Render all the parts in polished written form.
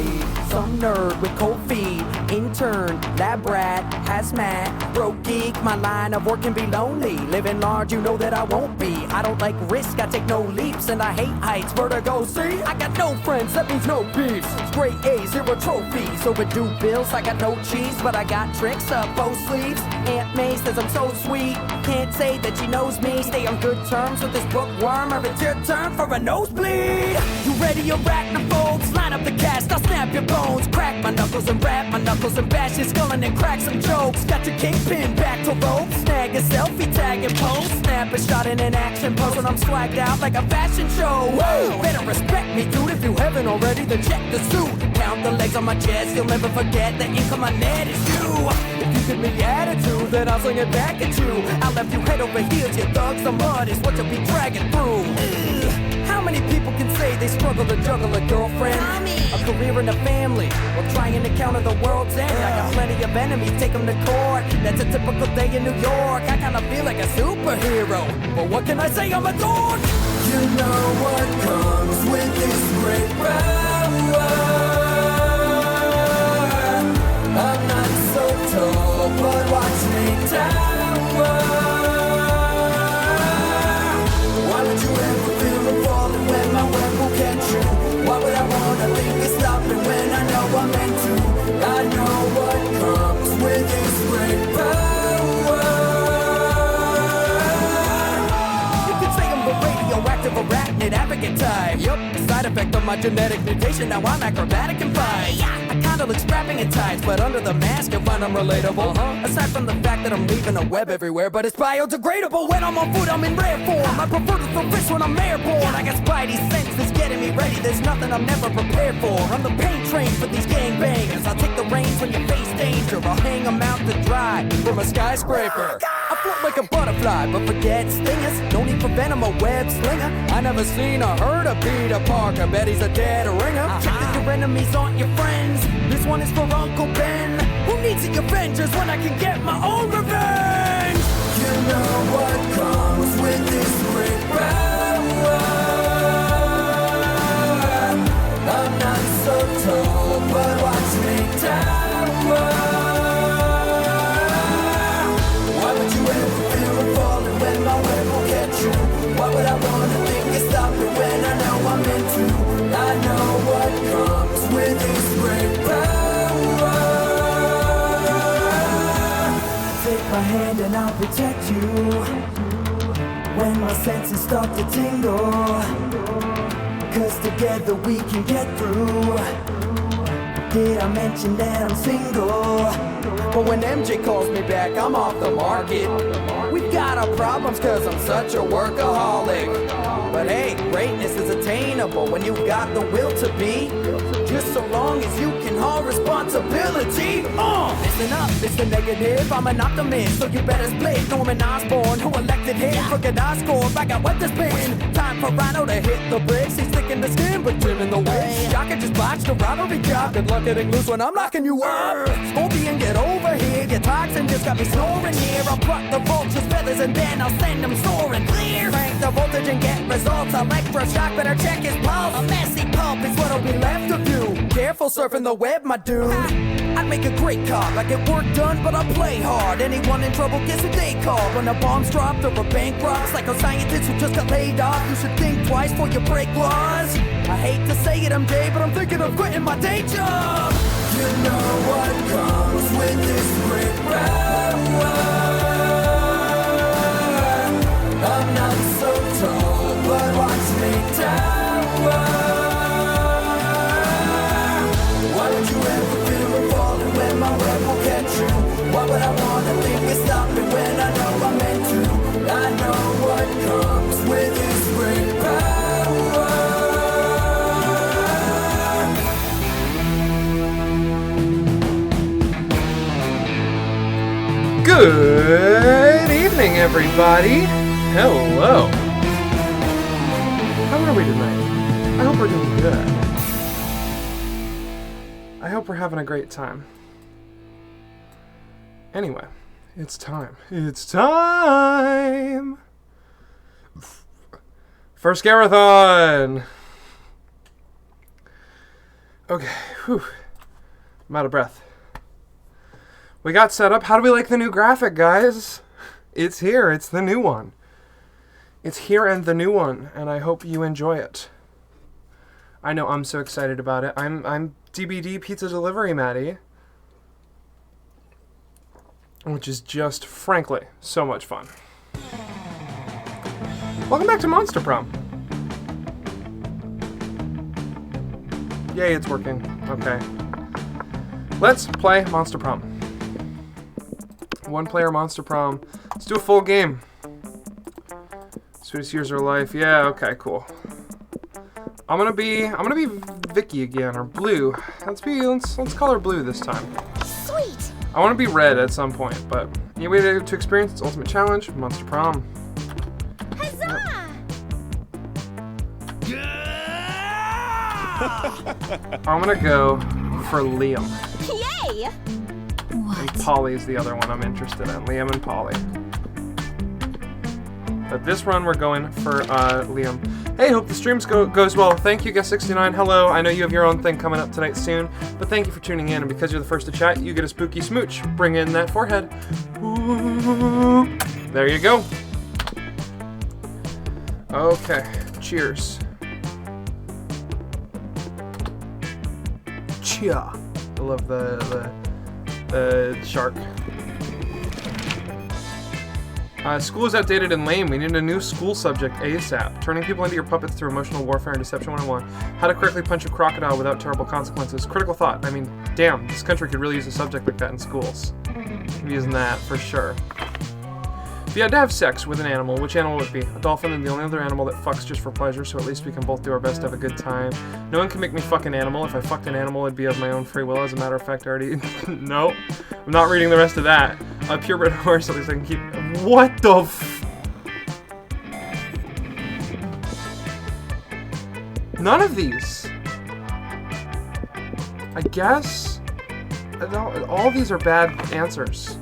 lead. Some nerd with cold feet, intern, lab rat, hazmat, broke geek. My line of work can be lonely. Living large, you know that I won't be. I don't like risk, I take no leaps, and I hate heights. Vertigo, see? I got no friends, that means no beefs. Straight A's, zero trophies. Overdue bills, I got no cheese, but I got tricks up both sleeves. Aunt May says I'm so sweet. Can't say that she knows me. Stay on good terms with this bookworm, or it's your turn for a nosebleed. You ready, arachnophobes? Line up the cast, I'll snap your bones. Crack my knuckles and rap my knuckles and bash your skull and then crack some jokes. Got your kingpin back to rope. Snag a selfie, tag and post. Snap a shot in an action pose when I'm swagged out like a fashion show. Whoa, better respect me, dude. If you haven't already, then check the suit. Count the legs on my chest, you'll never forget the ink on my net is you. If you give me attitude, then I'll sling it back at you. I'll left you head over heels, you thugs. The mud is what you'll be dragging through. How many people can say they struggle to juggle a girlfriend, a career and a family, while trying to counter the world's end? I got plenty of enemies, take them to court. That's a typical day in New York. I kinda feel like a superhero, but what can I say, I'm a dork. You know what comes with this great power. I'm not so tall, but watch me tower. Why would you ever feel the falling when my web will catch you? Why would I wanna think it's stopping when I know I'm meant to? I know what comes with this great power. You could say I'm the radioactive arachnid advocate type. Yup, side effect of my genetic mutation, now I'm acrobatic and fight. I kinda look strapping at times, but under the mask you'll find I'm relatable. Aside from the fact that I'm leaving a web everywhere, but it's biodegradable. When I'm on foot, I'm in rare form. I prefer to throw fish when I'm airborne. I got spidey senses getting me ready. There's nothing I'm never prepared for. I'm the pain train for these gangbangers. I'll take the reins when you face danger. I'll hang them out to dry from a skyscraper. I float like a butterfly, but forget stingers. No need for venom, a web slinger. I never seen or heard of Peter Parker. Bet he's a dead ringer. Check that your enemies aren't your friends. This one is for Uncle Ben. Who needs the Avengers when I can get my own revenge? You know what comes with this great power. I'm not so tall, but watch me tower. Why would you ever feel a falling when my web will catch you? Why would I wanna think it's stopping when I know I'm meant to? I know what comes with this great power. Take my hand and I'll protect you when my senses start to tingle. 'Cause together we can get through. Did I mention that I'm single? But when MJ calls me back, I'm off the market. We've got our problems 'cause I'm such a workaholic. But hey, greatness is attainable when you've got the will to be. Just so long as you can haul responsibility. Listen up, it's the negative. I'm an optimist, so you better split. Norman Osborn, who elected him. Crooked Oscorp, I got web to spin. Time for Rhino to hit the bricks. He's thick in the skin, but trim in the waist. I could just botch the rivalry job. Good luck getting loose when I'm locking you up. Scorpion, get over here. Your toxin just got me snoring here. I'll pluck the vulture's feathers and then I'll send them soaring clear. Crank the voltage and get results. Electroshock, better check his pulse. A messy pulp is what'll be left of you. Careful surfing the web, my dude. I'd make a great cop. I get work done, but I play hard. Anyone in trouble gets who they call. When a bomb's dropped or a bank robs, like a scientist who just got laid off, you should think twice before you break laws. I hate to say it, MJ, but I'm thinking of quitting my day job. You know what comes with this great power. I'm not so tall, but watch me tower. Why would you ever feel a falling when my web will catch you? Why would I wanna think it's stopping when I know I'm meant to? I know what comes with this great power. Good evening, everybody. Hello. How are we tonight? I hope we're doing good. I hope we're having a great time. Anyway, it's time. It's time for Scareathon. Okay, whew. I'm out of breath. We got set up. How do we like the new graphic, guys? It's here. It's the new one. It's here and the new one, and I hope you enjoy it. I know I'm so excited about it. I'm DBD Pizza Delivery Maddie, which is just, frankly, so much fun. Welcome back to Monster Prom. Yay, it's working. Okay. Let's play Monster Prom. One player Monster Prom. Let's do a full game. Sweetest years of our life. Yeah, okay, cool. I'm gonna be Vicky again, or Blue. Let's call her Blue this time. Sweet. I want to be Red at some point, but any way to experience its ultimate challenge, Monster Prom. Huzzah! I'm gonna go for Liam. Yay! And Polly's the other one I'm interested in. Liam and Polly. But this run we're going for Liam. Hey, hope the stream goes well. Thank you, Guest69. Hello. I know you have your own thing coming up tonight soon, but thank you for tuning in. And because you're the first to chat, you get a spooky smooch. Bring in that forehead. Ooh. There you go. Okay. Cheers. Cheer. I love the shark. School is outdated and lame. We need a new school subject ASAP. Turning people into your puppets through emotional warfare and deception 101. How to correctly punch a crocodile without terrible consequences. Critical thought. I mean, damn, this country could really use a subject like that in schools. I'm using that for sure. If you had to have sex with an animal, which animal would it be? A dolphin and the only other animal that fucks just for pleasure, so at least we can both do our best to have a good time. No one can make me fuck an animal. If I fucked an animal, it'd be of my own free will. As a matter of fact, I already... No. I'm not reading the rest of that. A purebred horse, at least I can keep... What the f... None of these. I guess... All these are bad answers.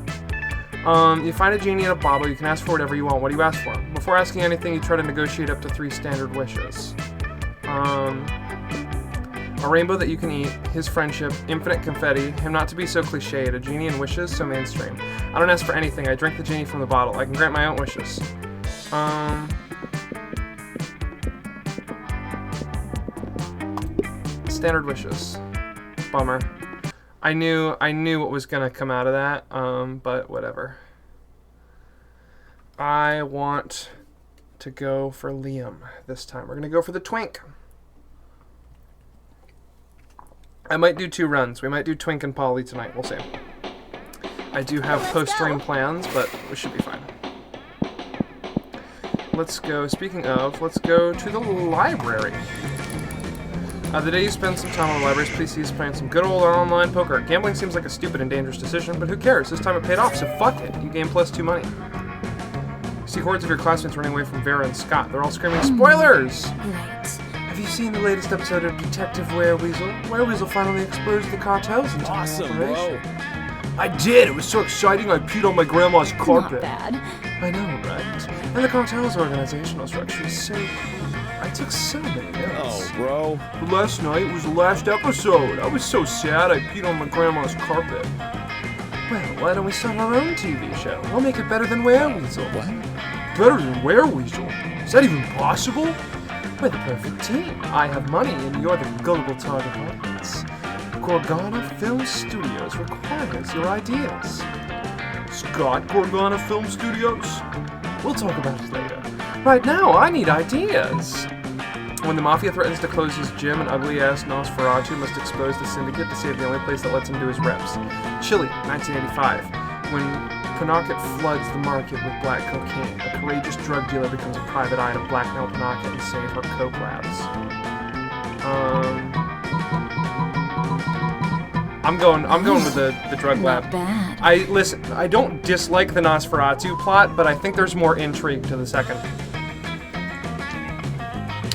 You find a genie in a bottle, you can ask for whatever you want. What do you ask for? Before asking anything, you try to negotiate up to 3 standard wishes. A rainbow that you can eat, his friendship, infinite confetti, him not to be so cliched, a genie and wishes, so mainstream. I don't ask for anything, I drink the genie from the bottle. I can grant my own wishes. Standard wishes. Bummer. I knew what was gonna come out of that, but whatever. I want to go for Liam this time. We're gonna go for the twink. I might do 2 runs. We might do Twink and Polly tonight. We'll see. I do have post-stream plans, but we should be fine. Let's go. Speaking of, let's go to the library. The day you spend some time on the library's PCs playing some good old online poker. Gambling seems like a stupid and dangerous decision, but who cares? This time it paid off, so fuck it. You gain +2 money. You see hordes of your classmates running away from Vera and Scott. They're all screaming, "Spoilers!" Right. Have you seen the latest episode of Detective Wereweasel? Wereweasel finally exposed the cartel's entire operation. I did! It was so exciting I peed on my grandma's carpet. Not bad. I know, right? And the cartel's organizational structure is so... I took so many notes. Oh, bro. But last night was the last episode. I was so sad I peed on my grandma's carpet. Well, why don't we start our own TV show? We'll make it better than Wereweasel. What? Better than Wereweasel? Is that even possible? We're the perfect team. I have money and you're the gullible target audience. Gorgana Film Studios requires your ideas. Scott, Gorgana Film Studios? We'll talk about it later. Right now, I need ideas. When the Mafia threatens to close his gym, an ugly-ass Nosferatu must expose the syndicate to save the only place that lets him do his reps. Chile, 1985. When Pennocket floods the market with black cocaine, a courageous drug dealer becomes a private eye to blackmail Pennocket and save her coke labs. I'm going with the drug lab. Not bad. I don't dislike the Nosferatu plot, but I think there's more intrigue to the second.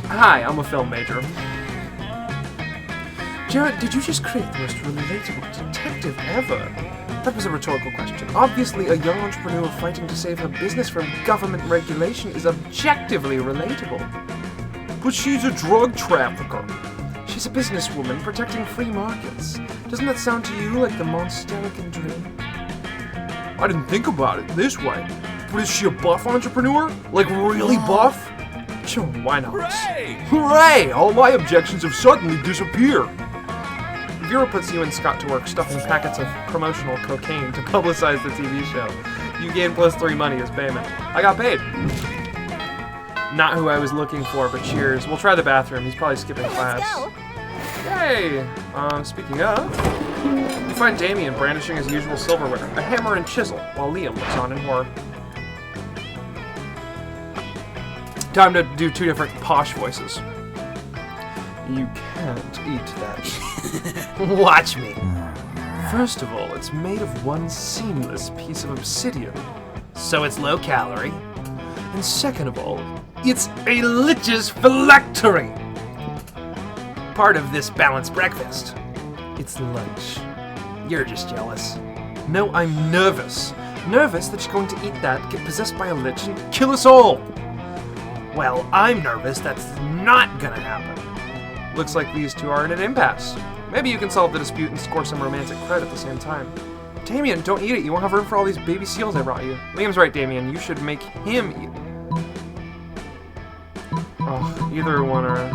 Hi, I'm a film major. Jared, did you just create the most relatable detective ever? That was a rhetorical question. Obviously, a young entrepreneur fighting to save her business from government regulation is objectively relatable. But she's a drug trafficker. She's a businesswoman protecting free markets. Doesn't that sound to you like the Monster-ican dream? I didn't think about it this way. But is she a buff entrepreneur? Like really buff? Sure, why not? Hooray! Hooray! All my objections have suddenly disappeared. Vera puts you and Scott to work stuffing packets of promotional cocaine to publicize the TV show. You gain +3 money as payment. I got paid. Not who I was looking for, but cheers. We'll try the bathroom. He's probably skipping class. Let's go. Yay! Speaking of, you find Damien brandishing his usual silverware, a hammer and chisel, while Liam looks on in horror. Time to do 2 different posh voices. You can't eat that. Watch me. First of all, it's made of one seamless piece of obsidian, so it's low calorie. And second of all, it's a lich's phylactery. Part of this balanced breakfast. It's lunch. You're just jealous. No, I'm nervous. Nervous that you're going to eat that, get possessed by a lich, and kill us all. Well, I'm nervous that's not gonna happen. Looks like these two are in an impasse. Maybe you can solve the dispute and score some romantic cred at the same time. Damien, don't eat it. You won't have room for all these baby seals I brought you. Liam's right, Damien. You should make him eat it. Oh, either one are...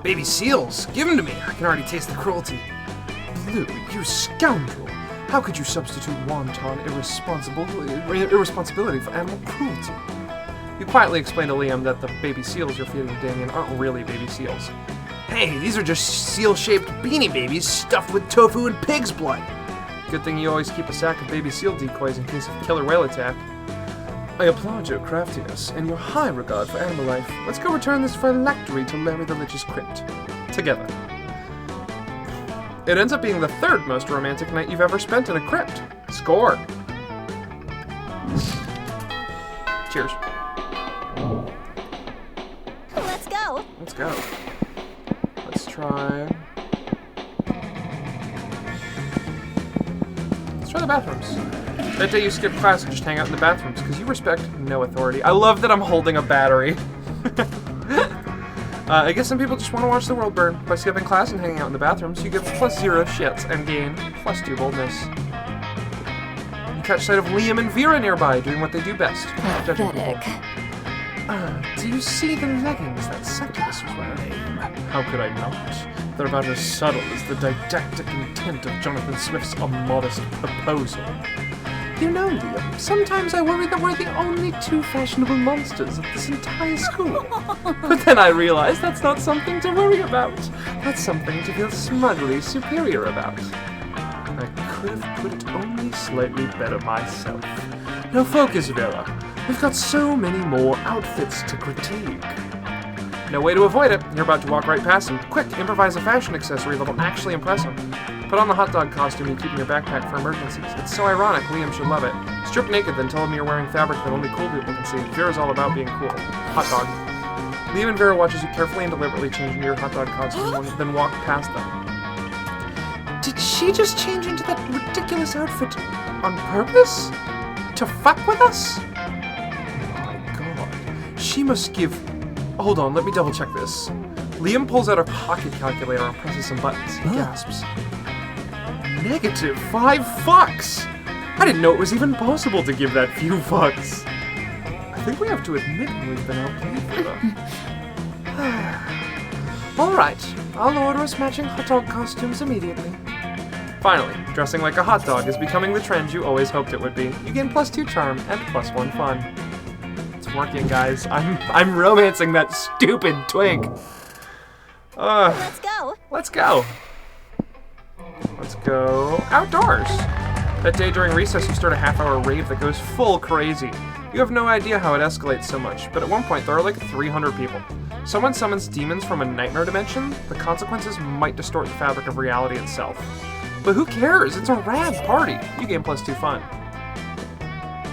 Baby seals! Give them to me! I can already taste the cruelty. Blue, you scoundrel! How could you substitute wanton irresponsibility for animal cruelty? You quietly explain to Liam that the baby seals you're feeding Damien aren't really baby seals. Hey, these are just seal-shaped beanie babies stuffed with tofu and pig's blood. Good thing you always keep a sack of baby seal decoys in case of killer whale attack. I applaud your craftiness and your high regard for animal life. Let's go return this phylactery to Larry the Lich's crypt. Together. It ends up being the 3rd most romantic night you've ever spent in a crypt. Score! Cheers. Let's go. Let's go. Let's try the bathrooms. That day you skipped class and just hang out in the bathrooms because you respect no authority. I love that I'm holding a battery. I guess some people just want to watch the world burn. By skipping class and hanging out in the bathrooms, you get +0 shits and gain +2 boldness. You catch sight of Liam and Vera nearby, doing what they do best. Pathetic. Do you see the leggings that Succubus was wearing? How could I not? They're about as subtle as the didactic intent of Jonathan Swift's immodest proposal. You know, Liam, sometimes I worry that we're the only 2 fashionable monsters of this entire school. But then I realize that's not something to worry about. That's something to feel smugly superior about. I could have put it only slightly better myself. Now focus, Vera. We've got so many more outfits to critique. No way to avoid it. You're about to walk right past him. Quick, improvise a fashion accessory that'll actually impress him. Put on the hot dog costume you keep in your backpack for emergencies. It's so ironic, Liam should love it. Strip naked, then tell him you're wearing fabric that only cool people can see. Vera's all about being cool. Hot dog. Liam and Vera watch as you carefully and deliberately change into your hot dog costume, then walk past them. Did she just change into that ridiculous outfit on purpose? To fuck with us? Oh my god. She must give... Hold on, let me double check this. Liam pulls out a pocket calculator and presses some buttons. He gasps. -5 fucks! I didn't know it was even possible to give that few fucks. I think we have to admit we've been outplayed for them. Alright, I'll order us matching hot dog costumes immediately. Finally, dressing like a hot dog is becoming the trend you always hoped it would be. You gain +2 charm and +1 fun. It's working, guys. I'm romancing that stupid twink. Let's go. Let's go. Let's go outdoors. That day during recess, you start a half-hour rave that goes full crazy. You have no idea how it escalates so much, but at one point there are like 300 people. Someone summons demons from a nightmare dimension. The consequences might distort the fabric of reality itself. But who cares? It's a rad party. You gain +2 fun.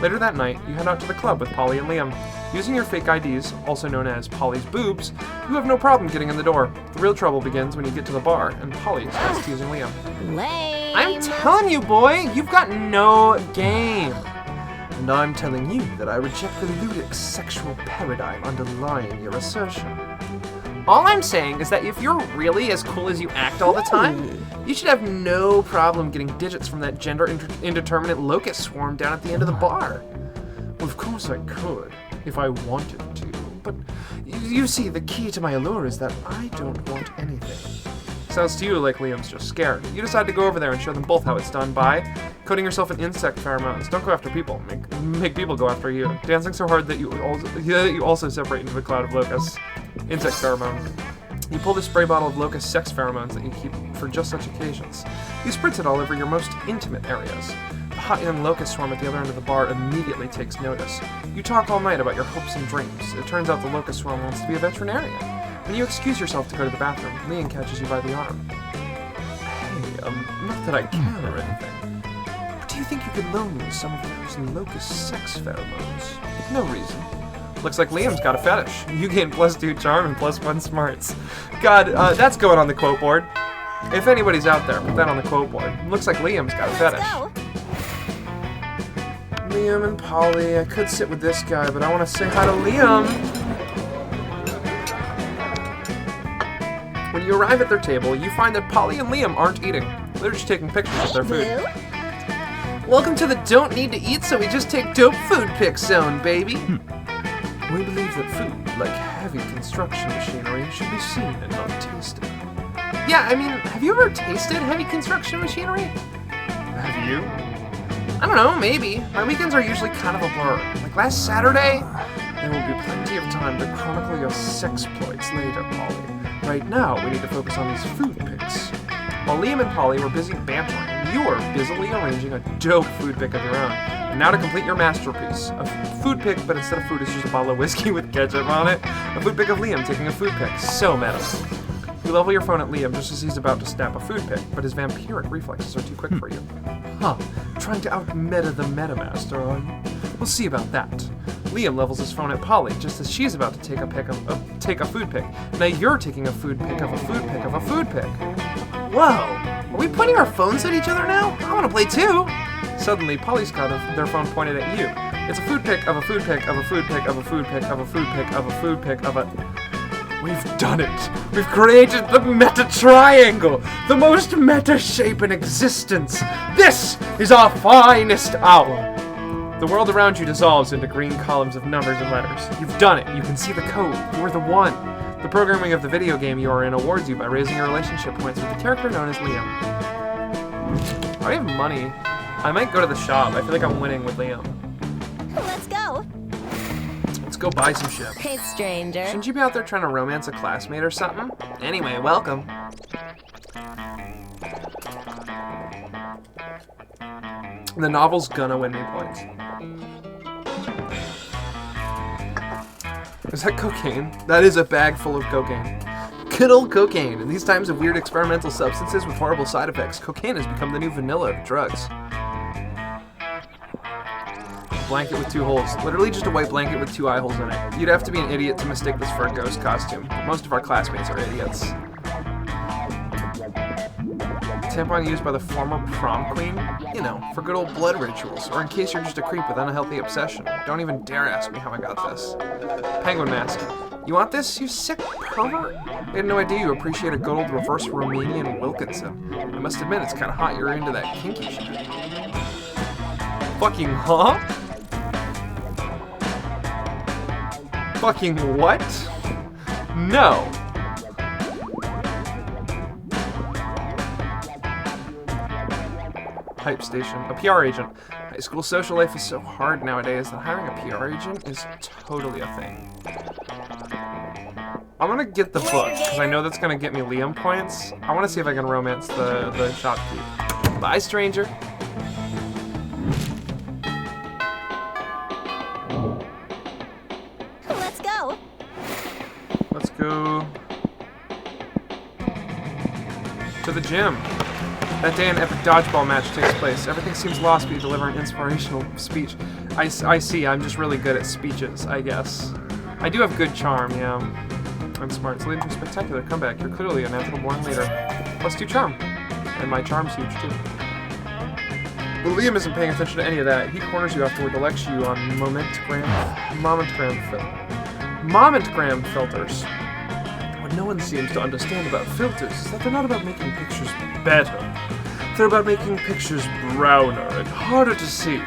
Later that night, you head out to the club with Polly and Liam. Using your fake IDs, also known as Polly's boobs, you have no problem getting in the door. The real trouble begins when you get to the bar, and Polly starts teasing Liam. Lame. I'm telling you, boy, you've got no game. And I'm telling you that I reject the ludic sexual paradigm underlying your assertion. All I'm saying is that if you're really as cool as you act all the time, you should have no problem getting digits from that gender indeterminate locust swarm down at the end of the bar. Well, of course I could, if I wanted to, but you see, the key to my allure is that I don't want anything. Sounds to you like Liam's just scared. You decide to go over there and show them both how it's done by coating yourself in insect pheromones. Don't go after people. Make people go after you. Dancing so hard that you also separate into a cloud of locusts. Insect pheromones. You pull the spray bottle of locust sex pheromones that you keep for just such occasions. You spritz it all over your most intimate areas. The hot young locust swarm at the other end of the bar immediately takes notice. You talk all night about your hopes and dreams. It turns out the locust swarm wants to be a veterinarian. When you excuse yourself to go to the bathroom, Liam catches you by the arm. Hey, not that I care or anything, but do you think you could loan me some of those locust sex pheromones? No reason. Looks like Liam's got a fetish. You gain +2 charm and +1 smarts. God, that's going on the quote board. If anybody's out there, put that on the quote board. Looks like Liam's got a fetish. Go. Liam and Polly, I could sit with this guy, but I want to say hi to Liam. When you arrive at their table, you find that Polly and Liam aren't eating. They're just taking pictures of their food. Blue. Welcome to the don't need to eat, so we just take dope food pic zone, baby. We believe that food, like heavy construction machinery, should be seen and not tasted. Yeah, I mean, have you ever tasted heavy construction machinery? Have you? I don't know, maybe. My weekends are usually kind of a blur. Like last Saturday, there will be plenty of time to chronicle your sexploits later, Polly. Right now, we need to focus on these food pics. While Liam and Polly were busy bantering, you were busily arranging a dope food pic of your own. And now to complete your masterpiece, a food pic, but instead of food, it's just a bottle of whiskey with ketchup on it. A food pic of Liam taking a food pic. So meta. You level your phone at Liam just as he's about to snap a food pic, but his vampiric reflexes are too quick for you. Huh, trying to out-meta the metamaster, are you? We'll see about that. Liam levels his phone at Polly just as she's about to take a food pic. Now you're taking a food pic of a food pic of a food pic. Whoa, are we pointing our phones at each other now? I want to play too. Suddenly, Polly's got their phone pointed at you. It's a food pic of a food pic of a food pic of a food pic of a food pic of a food pic of a... We've done it! We've created the meta triangle! The most meta shape in existence! This is our finest hour! The world around you dissolves into green columns of numbers and letters. You've done it! You can see the code. You're the one! The programming of the video game you are in awards you by raising your relationship points with the character known as Liam. I have money. I might go to the shop. I feel like I'm winning with Liam. Let's go. Let's go buy some shit. Hey, stranger. Shouldn't you be out there trying to romance a classmate or something? Anyway, welcome. The novel's gonna win me points. Is that cocaine? That is a bag full of cocaine. Good old cocaine. In these times of weird experimental substances with horrible side effects, cocaine has become the new vanilla of drugs. Blanket with 2 holes. Literally just a white blanket with 2 eye holes in it. You'd have to be an idiot to mistake this for a ghost costume. Most of our classmates are idiots. Tampon used by the former prom queen? You know, for good old blood rituals, or in case you're just a creep with unhealthy obsession. Don't even dare ask me how I got this. Penguin mask. You want this, you sick pervert? I had no idea you appreciate a good old reverse Romanian Wilkinson. I must admit, it's kind of hot you're into that kinky shit. Fucking huh? Fucking what? No. Hype station. A PR agent. High school social life is so hard nowadays that hiring a PR agent is totally a thing. I'm gonna get the book, because I know that's gonna get me Liam points. I want to see if I can romance the shopkeep. Bye, stranger. Let's go. Let's go to the gym. That day an epic dodgeball match takes place. Everything seems lost, but you deliver an inspirational speech. I see, I'm just really good at speeches, I guess. I do have good charm, yeah. I'm smart. It's leading to a spectacular comeback. You're clearly a natural born leader. +2 charm. And my charm's huge, too. But Liam isn't paying attention to any of that. He corners you afterward to lecture you on momentgram filters. What no one seems to understand about filters is that they're not about making pictures better. They're about making pictures browner and harder to see.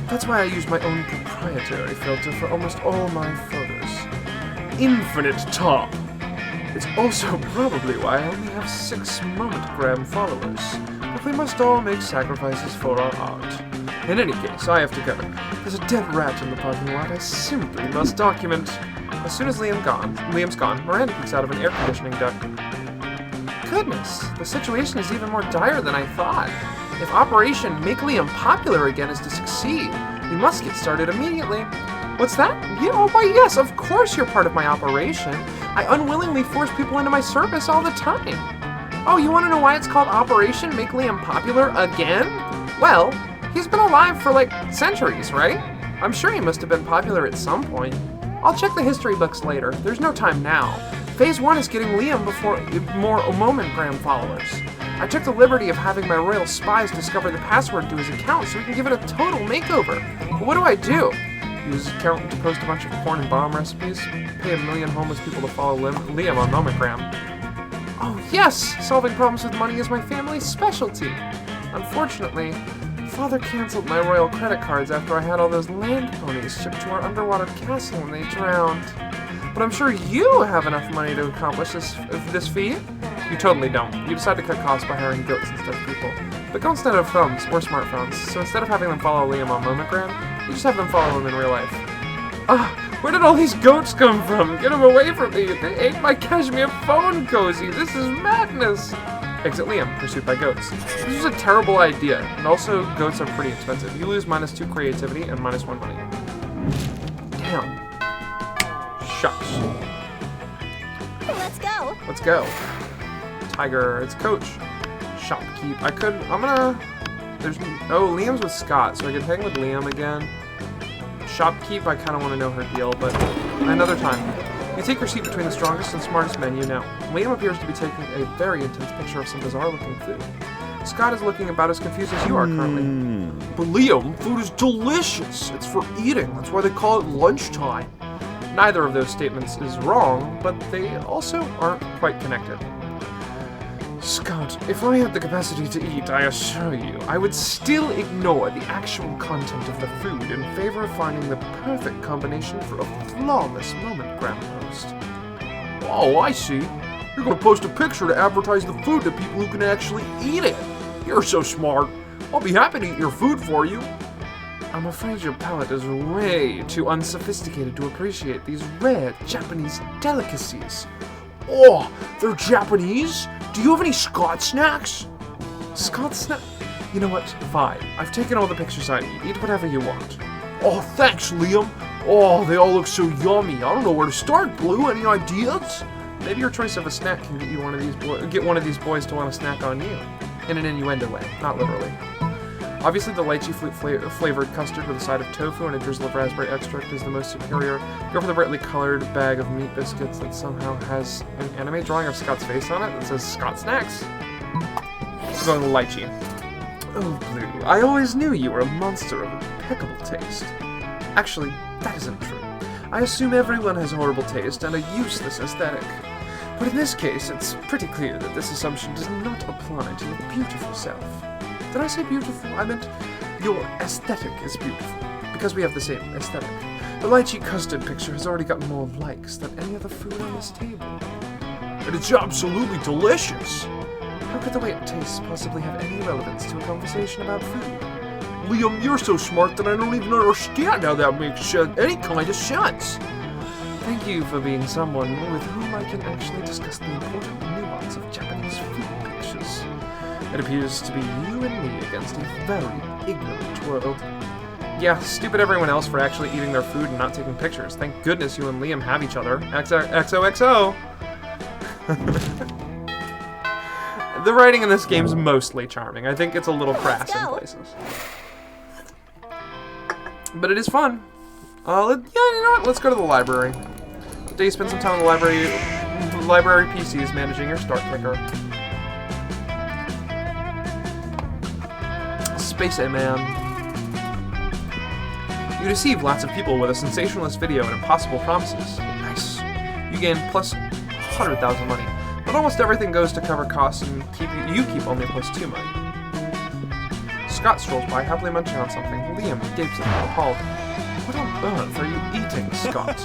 That's why I use my own proprietary filter for almost all my photos. Infinite Top. It's also probably why I only have 6 momentgram followers. But we must all make sacrifices for our art. In any case, I have to go. There's a dead rat in the parking lot I simply must document. As soon as Liam's gone, Miranda peeks out of an air conditioning duct. Goodness, the situation is even more dire than I thought. If Operation Make Liam Popular Again is to succeed, we must get started immediately. What's that? Yeah, oh, why yes, of course you're part of my operation. I unwillingly force people into my service all the time. Oh, you want to know why it's called Operation Make Liam Popular Again? Well, he's been alive for like centuries, right? I'm sure he must have been popular at some point. I'll check the history books later. There's no time now. Phase 1 is getting Liam before more momentgram followers. I took the liberty of having my royal spies discover the password to his account so we can give it a total makeover. But what do? Use his account to post a bunch of porn and bomb recipes? Pay 1 million homeless people to follow Liam on momentgram? Oh yes! Solving problems with money is my family's specialty. Unfortunately, Father canceled my royal credit cards after I had all those land ponies shipped to our underwater castle when they drowned. But I'm sure you have enough money to accomplish this feat. You totally don't. You decide to cut costs by hiring goats instead of people. But goats don't have thumbs or smartphones, so instead of having them follow Liam on momentgram, you just have them follow him in real life. Where did all these goats come from? Get them away from me! They ate my cashmere phone cozy! This is madness! Exit Liam, pursued by goats. This was a terrible idea, and also goats are pretty expensive. You lose -2 creativity and -1 money. Damn. Shucks. Let's go. Let's go. Tiger, it's Coach. Shopkeep. Liam's with Scott, so I could hang with Liam again. Shopkeep, I kind of want to know her deal, but another time. You take your seat between the strongest and smartest men you know. Liam appears to be taking a very intense picture of some bizarre-looking food. Scott is looking about as confused as you are currently. But Liam, food is delicious. It's for eating. That's why they call it lunchtime. Neither of those statements is wrong, but they also aren't quite connected. Scott, if I had the capacity to eat, I assure you, I would still ignore the actual content of the food in favor of finding the perfect combination for a flawless momentgram post. Oh, I see. You're going to post a picture to advertise the food to people who can actually eat it. You're so smart. I'll be happy to eat your food for you. I'm afraid your palate is way too unsophisticated to appreciate these rare Japanese delicacies. Oh, they're Japanese? Do you have any Scott snacks? Scott snack? You know what? Fine. I've taken all the pictures I need. Eat whatever you want. Oh, thanks, Liam. Oh, they all look so yummy. I don't know where to start, Blue. Any ideas? Maybe your choice of a snack can get one of these boys to want to snack on you. In an innuendo way, not literally. Obviously, the lychee flavored custard with a side of tofu and a drizzle of raspberry extract is the most superior. Go for the brightly colored bag of meat biscuits that somehow has an anime drawing of Scott's face on it that says Scott Snacks. Let's go with the lychee. Oh, Blue, I always knew you were a monster of impeccable taste. Actually, that isn't true. I assume everyone has horrible taste and a useless aesthetic. But in this case, it's pretty clear that this assumption does not apply to your beautiful self. Did I say beautiful? I meant your aesthetic is beautiful, because we have the same aesthetic. The lychee custard picture has already gotten more likes than any other food on this table. And it's absolutely delicious! How could the way it tastes possibly have any relevance to a conversation about food? Liam, you're so smart that I don't even understand how that makes any kind of sense. Thank you for being someone with whom I can actually discuss the important nuance of Japanese food pictures. It appears to be you and me against a very ignorant world. Yeah, stupid everyone else for actually eating their food and not taking pictures. Thank goodness you and Liam have each other. XOXO! The writing in this game is mostly charming. I think it's a little crass in places. But it is fun. Yeah, you know what? Let's go to the library. Today you spend some time in the library PCs managing your start picker. Space Man. You deceive lots of people with a sensationalist video and impossible promises. Nice. You gain plus 100,000 money, but almost everything goes to cover costs and you keep only plus 2 money. Scott strolls by, happily munching on something. Liam gapes at him, appalled. What on earth are you eating, Scott?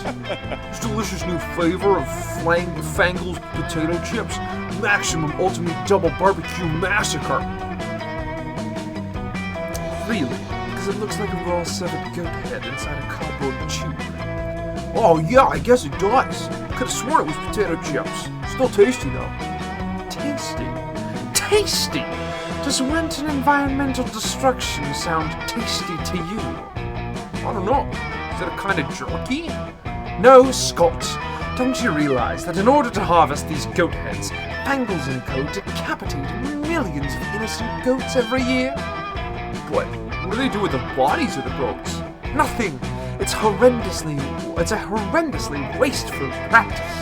This delicious new flavor of Fangles potato chips. Maximum ultimate double barbecue massacre. Really? Because it looks like a raw severed goat head inside a cardboard tube. Oh yeah, I guess it does. Could have sworn it was potato chips. Still tasty though. Tasty? Tasty! Does wanton environmental destruction sound tasty to you? I don't know. Is it a kind of jerky? No, Scott. Don't you realize that in order to harvest these goat heads, Fangles & Co. decapitate millions of innocent goats every year? What do they do with the bodies of the goats? Nothing. It's a horrendously wasteful practice.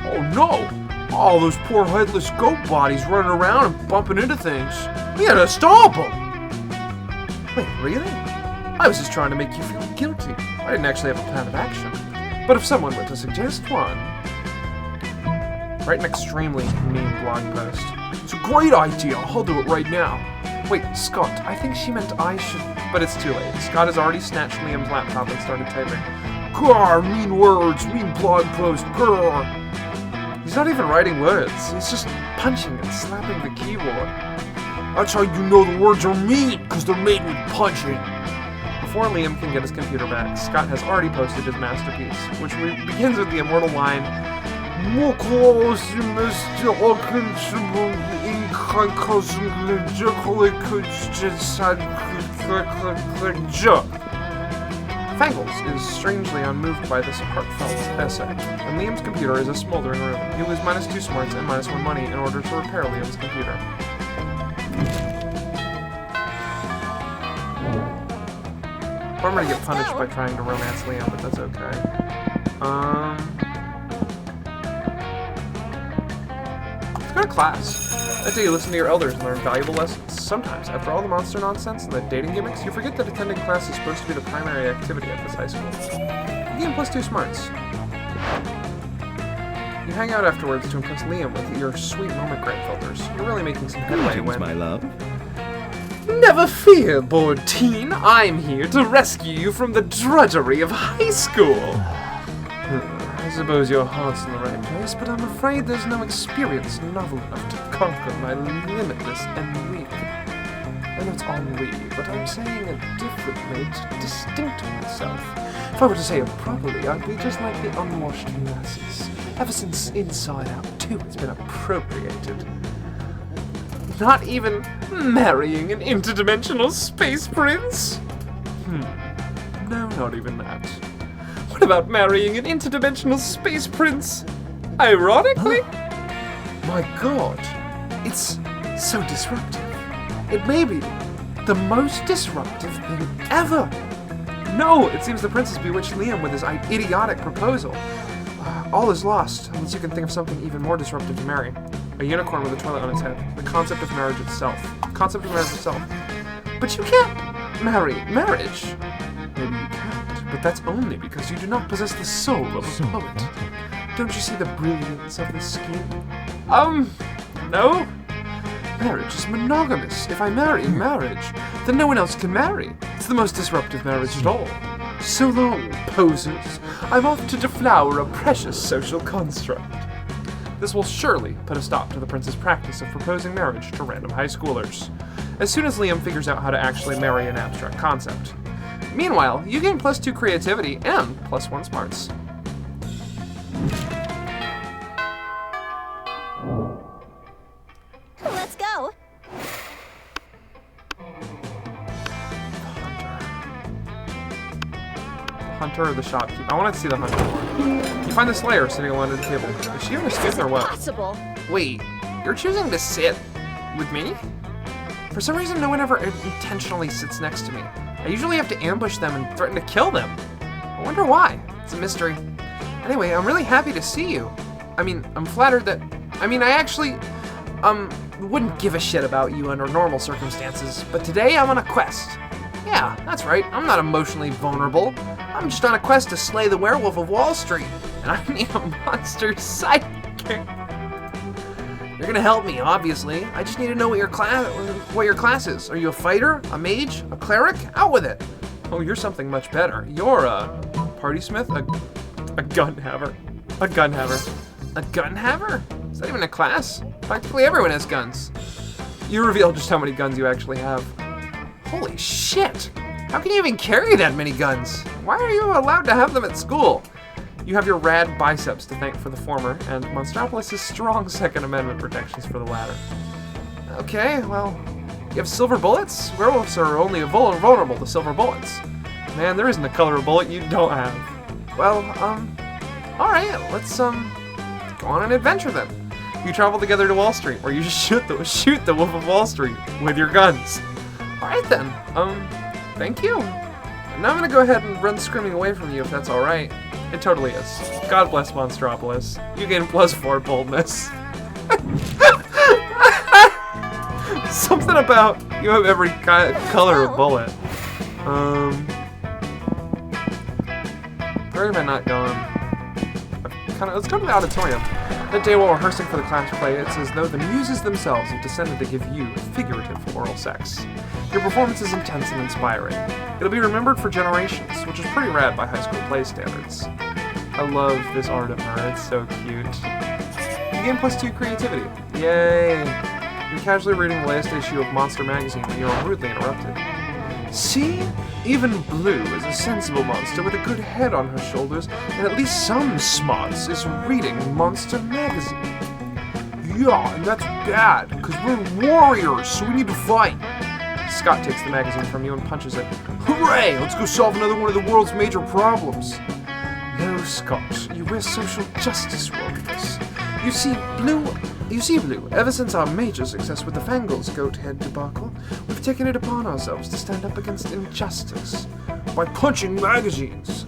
Oh no! All those poor headless goat bodies running around and bumping into things. We gotta stop them! Wait, really? I was just trying to make you feel guilty. I didn't actually have a plan of action. But if someone were to suggest one... Write an extremely mean blog post. It's a great idea. I'll do it right now. Wait, Scott, I think she meant I should... But it's too late. Scott has already snatched Liam's laptop and started typing. Grrr, mean words, mean blog post, grrr. He's not even writing words. He's just punching and slapping the keyboard. That's how you know the words are mean, because they're made with punching. Before Liam can get his computer back, Scott has already posted his masterpiece, which begins with the immortal line, Fangles is strangely unmoved by this heartfelt essay, and Liam's computer is a smoldering ruin. You lose -2 smarts and -1 money in order to repair Liam's computer. I'm gonna get punished by trying to romance Liam, but that's okay. Let's go to class. That day you listen to your elders and learn valuable lessons. Sometimes, after all the monster nonsense and the dating gimmicks, you forget that attending class is supposed to be the primary activity at this high school. You gain +2 smarts. You hang out afterwards to impress Liam with your sweet moment grant filters. You're really making some headway when... my love. Never fear, bored teen. I'm here to rescue you from the drudgery of high school. I suppose your heart's in the right place, but I'm afraid there's no experience novel enough to conquer my limitless ennui. I know it's ennui, but I'm saying it differently to distinct myself. If I were to say it properly, I'd be just like the unwashed masses. Ever since Inside Out 2 has been appropriated. Not even marrying an interdimensional space prince? No, not even that. What about marrying an interdimensional space prince? Ironically? My god, it's so disruptive. It may be the most disruptive thing ever. No, it seems the prince has bewitched Liam with his idiotic proposal. All is lost, unless you can think of something even more disruptive to marry. A unicorn with a toilet on its head. The concept of marriage itself. But you can't marry marriage. Maybe you can't, but that's only because you do not possess the soul of a poet. Don't you see the brilliance of this scheme? No. Marriage is monogamous. If I marry marriage, then no one else can marry. It's the most disruptive marriage at all. So long, posers. I'm off to deflower a precious social construct. This will surely put a stop to the prince's practice of proposing marriage to random high schoolers, as soon as Liam figures out how to actually marry an abstract concept. Meanwhile, you gain +2 creativity and +1 smarts. Let's go. Hunter or the shopkeeper? I want to see the hunter more. You find the Slayer sitting alone at the table. Is she on a student or what? Possible. Wait, you're choosing to sit with me? For some reason, no one ever intentionally sits next to me. I usually have to ambush them and threaten to kill them. I wonder why. It's a mystery. Anyway, I'm really happy to see you. I'm flattered that... wouldn't give a shit about you under normal circumstances, but today I'm on a quest. Yeah, that's right, I'm not emotionally vulnerable. I'm just on a quest to slay the werewolf of Wall Street, and I need a monster sidekick. You're gonna help me, obviously. I just need to know what your class is. Are you a fighter, a mage, a cleric? Out with it. Oh, you're something much better. You're a party smith, a gun haver, a gun haver, a gun haver? Is that even a class? Practically everyone has guns. You reveal just how many guns you actually have. Holy shit! How can you even carry that many guns? Why are you allowed to have them at school? You have your rad biceps to thank for the former, and Monstropolis' strong Second Amendment protections for the latter. Okay, well, you have silver bullets? Werewolves are only vulnerable to silver bullets. Man, there isn't a color of bullet you don't have. Well, alright, let's, go on an adventure then. You travel together to Wall Street, where you just shoot the Wolf of Wall Street with your guns. Alright then, thank you. Now I'm gonna go ahead and run screaming away from you if that's alright. It totally is. God bless Monstropolis. You gain +4 boldness. Something about you have every color of bullet. Where am I not going? Let's go to the auditorium. That day while rehearsing for the class play, it's as though the muses themselves have descended to give you figurative oral sex. Your performance is intense and inspiring. It'll be remembered for generations, which is pretty rad by high school play standards. I love this art of her, it's so cute. You gain +2 creativity. Yay! You're casually reading the latest issue of Monster magazine when you are rudely interrupted. See? Even Blue is a sensible monster with a good head on her shoulders, and at least some smarts is reading Monster magazine. Yeah, and that's bad, because we're warriors, so we need to fight. Scott takes the magazine from you and punches it. Hooray! Let's go solve another one of the world's major problems. No, Scott, you wear social justice warriors. You see, Blue, ever since our major success with the Fangles goat head debacle, we've taken it upon ourselves to stand up against injustice by punching magazines.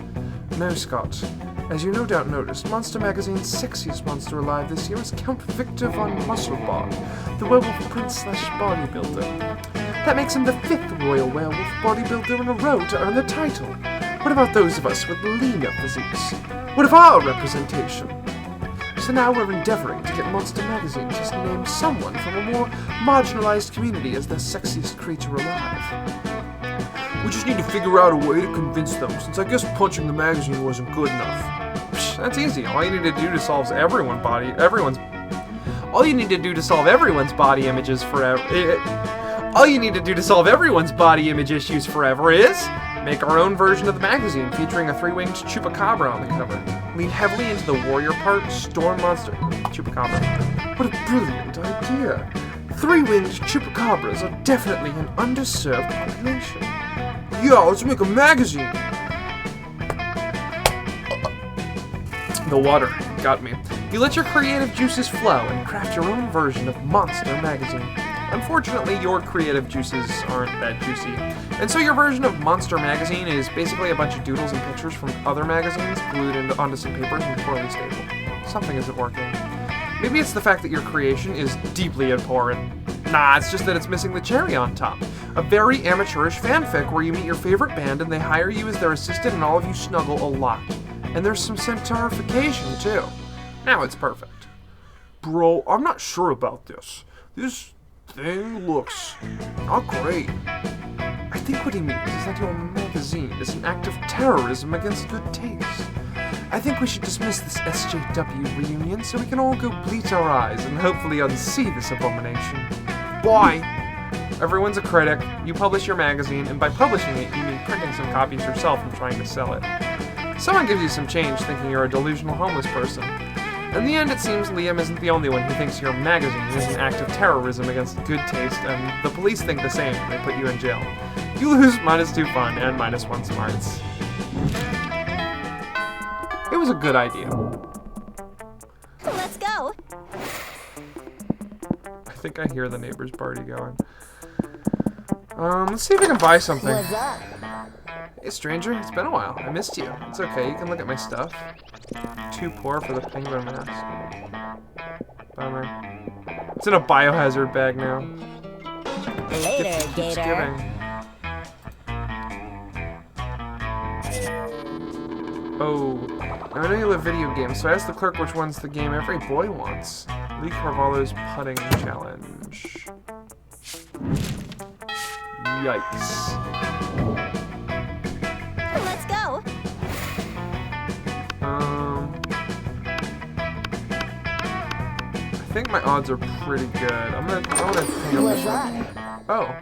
No, Scott, as you no doubt noticed, Monster Magazine's sexiest monster alive this year is Count Victor von Musselbach, the werewolf prince/bodybuilder. That makes him the 5th royal werewolf bodybuilder in a row to earn the title. What about those of us with leaner physiques? What of our representation? So now we're endeavoring to get Monster Magazine to name someone from a more marginalized community as the sexiest creature alive. We just need to figure out a way to convince them, since I guess punching the magazine wasn't good enough. Psh, that's easy. All you need to do to solve everyone's body images forever. All you need to do to solve everyone's body image issues forever is make our own version of the magazine featuring a 3-winged chupacabra on the cover. Lean heavily into the warrior part, storm monster, chupacabra. What a brilliant idea. 3-winged chupacabras are definitely an underserved population. Yeah, let's make a magazine. The water got me. You let your creative juices flow and craft your own version of Monster Magazine. Unfortunately, your creative juices aren't that juicy. And so your version of Monster Magazine is basically a bunch of doodles and pictures from other magazines glued onto some papers and poorly stable. Something isn't working. Maybe it's the fact that your creation is deeply abhorrent. Nah, it's just that it's missing the cherry on top. A very amateurish fanfic where you meet your favorite band and they hire you as their assistant and all of you snuggle a lot. And there's some centaurification too. Now it's perfect. Bro, I'm not sure about this. This thing looks not great. I think what he means is that your magazine is an act of terrorism against good taste. I think we should dismiss this SJW reunion so we can all go bleach our eyes and hopefully unsee this abomination. Why? Everyone's a critic, you publish your magazine, and by publishing it, you mean printing some copies yourself and trying to sell it. Someone gives you some change thinking you're a delusional homeless person. In the end, it seems Liam isn't the only one who thinks your magazine is an act of terrorism against good taste, and the police think the same and they put you in jail. You lose -2 fun and -1 smarts. It was a good idea. Let's go. I think I hear the neighbor's party going. Let's see if I can buy something. What's up? Hey stranger, it's been a while. I missed you. It's okay, you can look at my stuff. Too poor for the penguin mask. Bummer. It's in a biohazard bag now. Later, Keeps Gator. giving. Oh, now I know you love video games, so I asked the clerk which one's the game every boy wants. Lee Carvalho's putting challenge. Yikes. Let's go. I think my odds are pretty good. I want to hang on What's this one. up? Oh.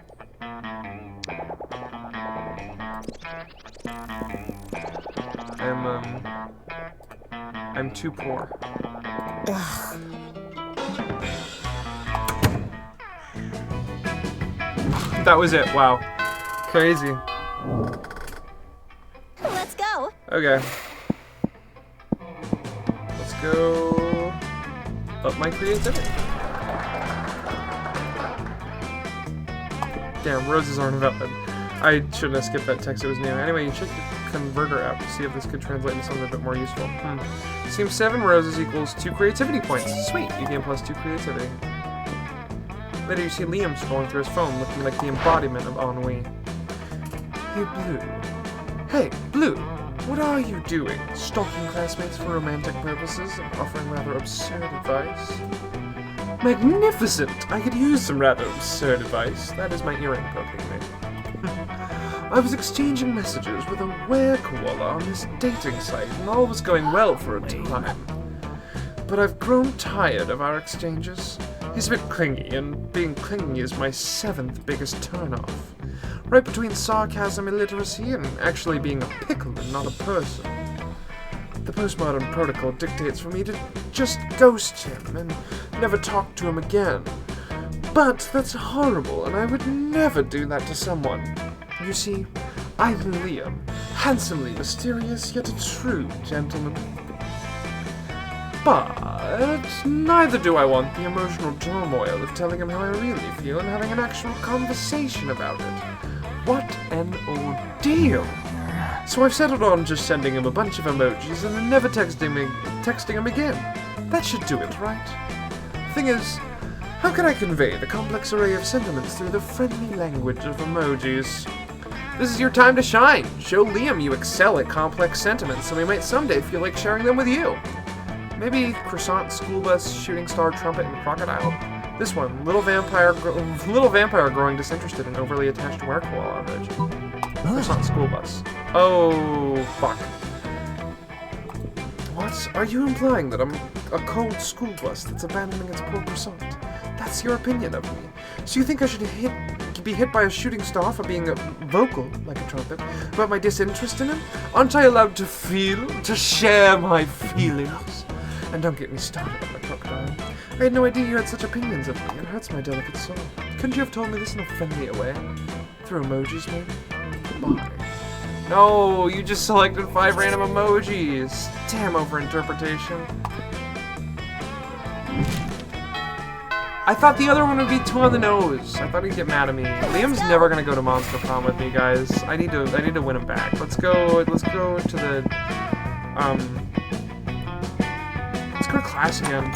I'm too poor. That was it. Wow. Crazy. Let's go. Okay. Let's go up my creativity. Damn, roses aren't valid. I shouldn't have skipped that text, it was new. Anyway, you check your converter app to see if this could translate into something a bit more useful. Seems 7 roses equals 2 creativity points. Sweet, you gain plus 2 creativity. Later you see Liam scrolling through his phone, looking like the embodiment of ennui. Hey, Blue. Hey, Blue! What are you doing? Stalking classmates for romantic purposes and offering rather absurd advice? Magnificent! I could use some rather absurd advice. That is my earring poking me. I was exchanging messages with a were-koala on this dating site, and all was going well for a time. But I've grown tired of our exchanges. He's a bit clingy, and being clingy is my 7th biggest turnoff. Right between sarcasm, illiteracy, and actually being a pickle and not a person. The postmodern protocol dictates for me to just ghost him and never talk to him again. But that's horrible, and I would never do that to someone. You see, I'm Liam, handsomely mysterious, yet a true gentleman. But neither do I want the emotional turmoil of telling him how I really feel and having an actual conversation about it. What an ordeal! So I've settled on just sending him a bunch of emojis and then never texting him again. That should do it, right? Thing is, how can I convey the complex array of sentiments through the friendly language of emojis? This is your time to shine. Show Liam you excel at complex sentiments, and we might someday feel like sharing them with you. Maybe croissant, school bus, shooting star, trumpet, and crocodile. This one, little vampire growing disinterested and overly attached to were-koala emoji. Croissant, school bus. Oh, fuck. What? Are you implying that I'm a cold school bus that's abandoning its poor croissant? That's your opinion of me. So you think I should be hit by a shooting star for being vocal, like a trumpet, about my disinterest in him? Aren't I allowed to feel, to share my feelings? And don't get me started on the crocodile. I had no idea you had such opinions of me. It hurts my delicate soul. Couldn't you have told me this in a friendlier way? Through emojis, maybe? Goodbye. No, you just selected 5 random emojis. Damn overinterpretation. I thought the other one would be too on the nose. I thought he'd get mad at me. Liam's never gonna go to Monster Prom with me, guys. I need to win him back. Let's go to the let's go to class again.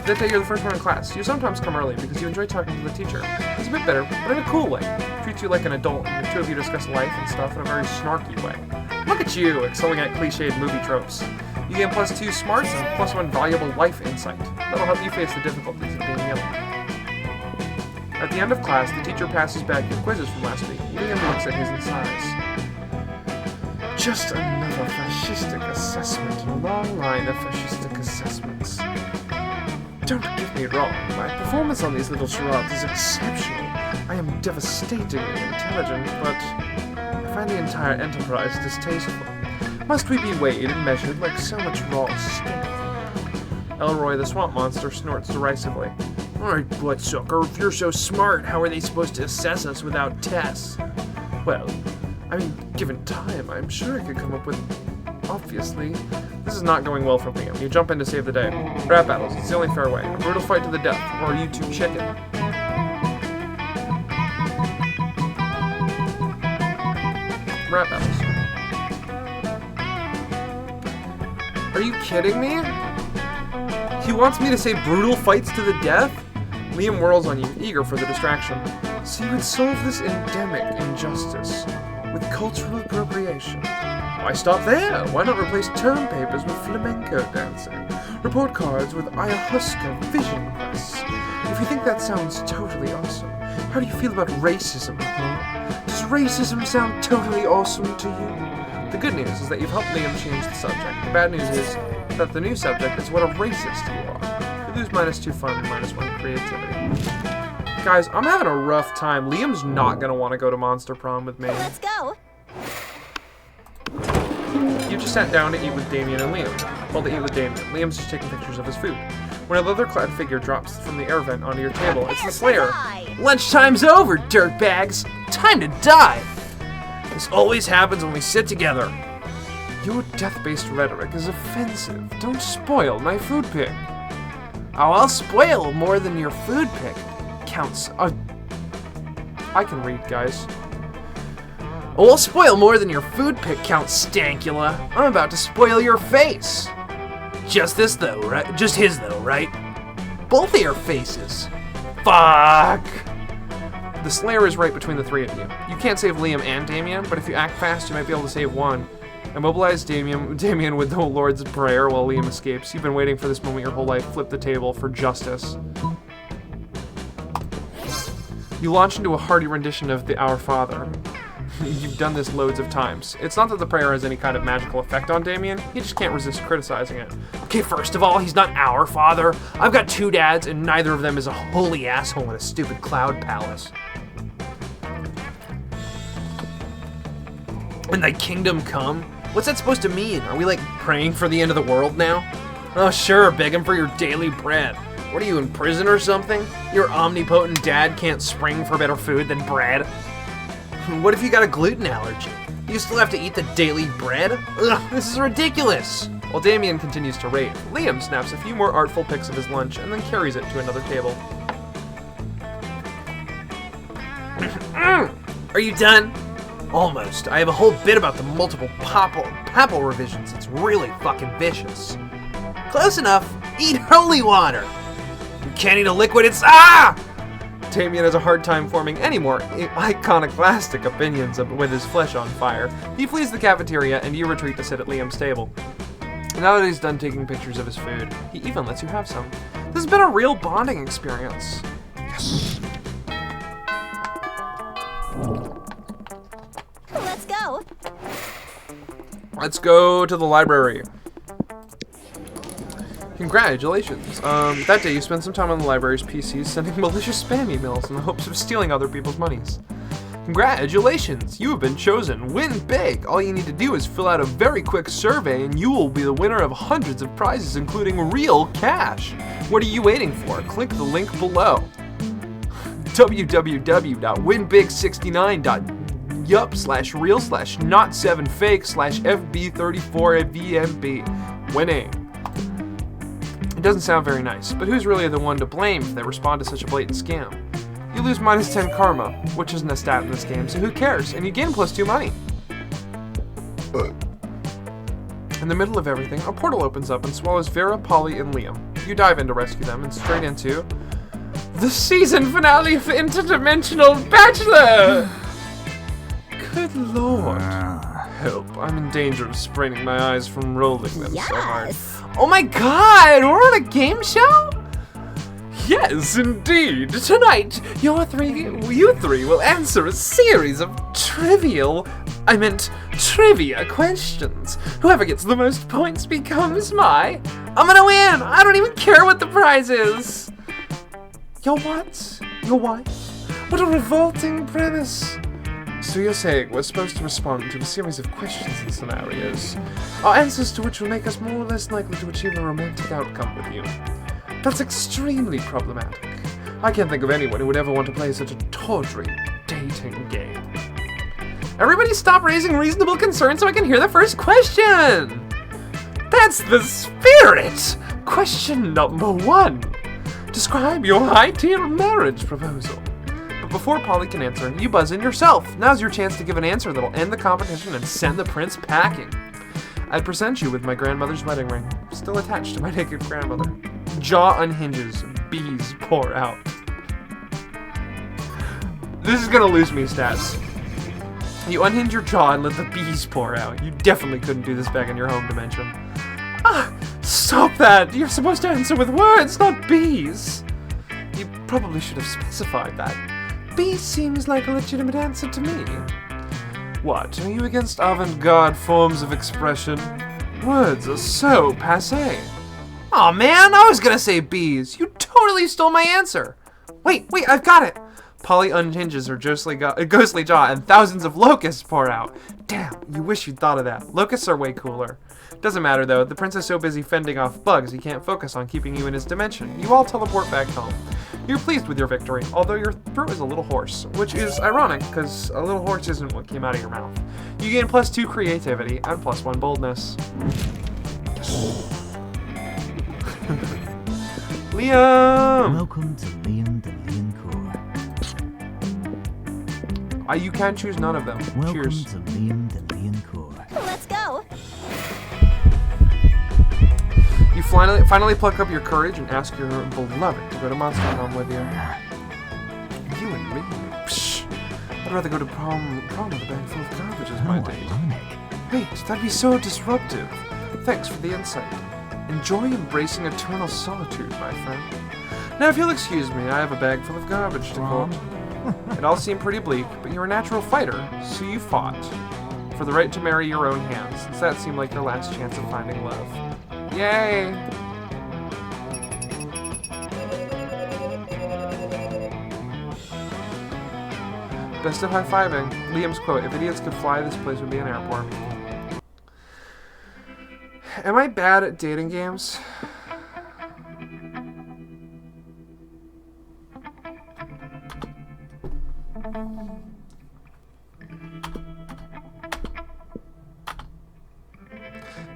That day you're the first one in class. You sometimes come early because you enjoy talking to the teacher. He's a bit better, but in a cool way. Treats you like an adult, and the two of you discuss life and stuff in a very snarky way. Look at you, excelling at cliched movie tropes. You gain plus 2 smarts and plus 1 valuable life insight. That'll help you face the difficulties of being young. At the end of class, the teacher passes back your quizzes from last week. Liam looks at his and sighs. Just another fascistic assessment in a long line of fascistic assessments. Don't get me wrong, my performance on these little charades is exceptional. I am devastatingly intelligent, but I find the entire enterprise distasteful. Must we be weighed and measured like so much raw steak? Elroy the swamp monster snorts derisively. Alright, bloodsucker, if you're so smart, how are they supposed to assess us without tests? Well, I mean, given time, I'm sure I could come up with... Obviously, this is not going well for Liam. You jump in to save the day. Rap battles, it's the only fair way. A brutal fight to the death, or you two chicken. Rap battles. Are you kidding me? He wants me to say brutal fights to the death? Liam whirls on you, eager for the distraction. So you would solve this endemic injustice with cultural appropriation. Why stop there? Why not replace term papers with flamenco dancing? Report cards with ayahuasca vision quests? If you think that sounds totally awesome, how do you feel about racism, huh? Does racism sound totally awesome to you? The good news is that you've helped Liam change the subject. The bad news is that the new subject is what a racist you are. You lose -2 fun and -1 creativity. Guys, I'm having a rough time. Liam's not gonna want to go to Monster Prom with me. Let's go. You just sat down to eat with Damien and Liam. Well, to eat with Damien. Liam's just taking pictures of his food. When a leather-clad figure drops from the air vent onto your table, it's the Slayer. Lunchtime's over, dirtbags. Time to die. This always happens when we sit together. Your death-based rhetoric is offensive. Don't spoil my food pick. Oh, I'll spoil more than your food pick. Counts. I can read, guys. Oh, I'll spoil more than your food pick, Count Stankula. I'm about to spoil your face. Just this though, right? Just his though, right? Both of your faces. Fuck. The Slayer is right between the three of you. You can't save Liam and Damien, but if you act fast, you might be able to save one. Immobilize Damien with the Lord's Prayer while Liam escapes. You've been waiting for this moment your whole life. Flip the table for justice. You launch into a hearty rendition of the Our Father. You've done this loads of times. It's not that the prayer has any kind of magical effect on Damien, he just can't resist criticizing it. Okay, first of all, he's not our father. I've got 2 dads, and neither of them is a holy asshole in a stupid cloud palace. And thy kingdom come? What's that supposed to mean? Are we like praying for the end of the world now? Oh sure, begging for your daily bread. What are you, in prison or something? Your omnipotent dad can't spring for better food than bread? What if you got a gluten allergy? You still have to eat the daily bread? Ugh, this is ridiculous! While Damien continues to rave, Liam snaps a few more artful pics of his lunch and then carries it to another table. Are you done? Almost. I have a whole bit about the multiple papal revisions. It's really fucking vicious. Close enough. Eat holy water. You can't eat a liquid, it's Damien has a hard time forming any more iconoclastic opinions with his flesh on fire. He flees the cafeteria and you retreat to sit at Liam's table. Now that he's done taking pictures of his food, he even lets you have some. This has been a real bonding experience. Yes. Let's go. Let's go to the library. Congratulations. That day you spent some time on the library's PCs sending malicious spam emails in the hopes of stealing other people's monies. Congratulations! You have been chosen. Win big! All you need to do is fill out a very quick survey and you will be the winner of hundreds of prizes, including real cash. What are you waiting for? Click the link below. www.winbig69.yup/real/not7fake/FB34VMB. Winning. It doesn't sound very nice, but who's really the one to blame if they respond to such a blatant scam? You lose -10 karma, which isn't a stat in this game, so who cares? And you gain +2 money. In the middle of everything, a portal opens up and swallows Vera, Polly, and Liam. You dive in to rescue them and straight into the season finale of Interdimensional Bachelor! Good lord. Help, I'm in danger of spraining my eyes from rolling them so hard. Oh my god, we're on a game show? Yes, indeed. Tonight, you three will answer a series of trivia questions. Whoever gets the most points becomes I'm gonna win! I don't even care what the prize is! Your what? Your what? What a revolting premise! So you're saying we're supposed to respond to a series of questions and scenarios, our answers to which will make us more or less likely to achieve a romantic outcome with you. That's extremely problematic. I can't think of anyone who would ever want to play such a tawdry dating game. Everybody stop raising reasonable concerns so I can hear the first question! That's the spirit! Question number 1. Describe your high-tier marriage proposal. But before Polly can answer, you buzz in yourself. Now's your chance to give an answer that'll end the competition and send the prince packing. I'd present you with my grandmother's wedding ring, still attached to my naked grandmother. Jaw unhinges. Bees pour out. This is gonna lose me stats. You unhinge your jaw and let the bees pour out. You definitely couldn't do this back in your home dimension. Ah! Stop that! You're supposed to answer with words, not bees! You probably should have specified that. Bees seems like a legitimate answer to me. What, are you against avant-garde forms of expression? Words are so passé. Aw man, I was gonna say bees. You totally stole my answer. Wait, I've got it. Polly unhinges her ghostly jaw and thousands of locusts pour out. Damn, you wish you'd thought of that. Locusts are way cooler. Doesn't matter though, the prince is so busy fending off bugs he can't focus on keeping you in his dimension. You all teleport back home. You're pleased with your victory, although your throat is a little hoarse, which is ironic because a little hoarse isn't what came out of your mouth. You gain +2 creativity and +1 boldness. Liam! Welcome to Liam the Liam Core. You can choose none of them. Welcome Cheers. to Liam the Liam Core. Let's go. You finally pluck up your courage and ask your beloved to go to MonsterCon with you. You and me? Psh. I'd rather go to prom with a bag full of garbage as my Oh, date. ironic. Wait, that'd be so disruptive. Thanks for the insight. Enjoy embracing eternal solitude, my friend. Now, if you'll excuse me, I have a bag full of garbage to quote. It all seemed pretty bleak, but you're a natural fighter, so you fought. For the right to marry your own hands, since that seemed like your last chance of finding love. Yay! Best of high-fiving. Liam's quote, if idiots could fly, this place would be an airport. Am I bad at dating games?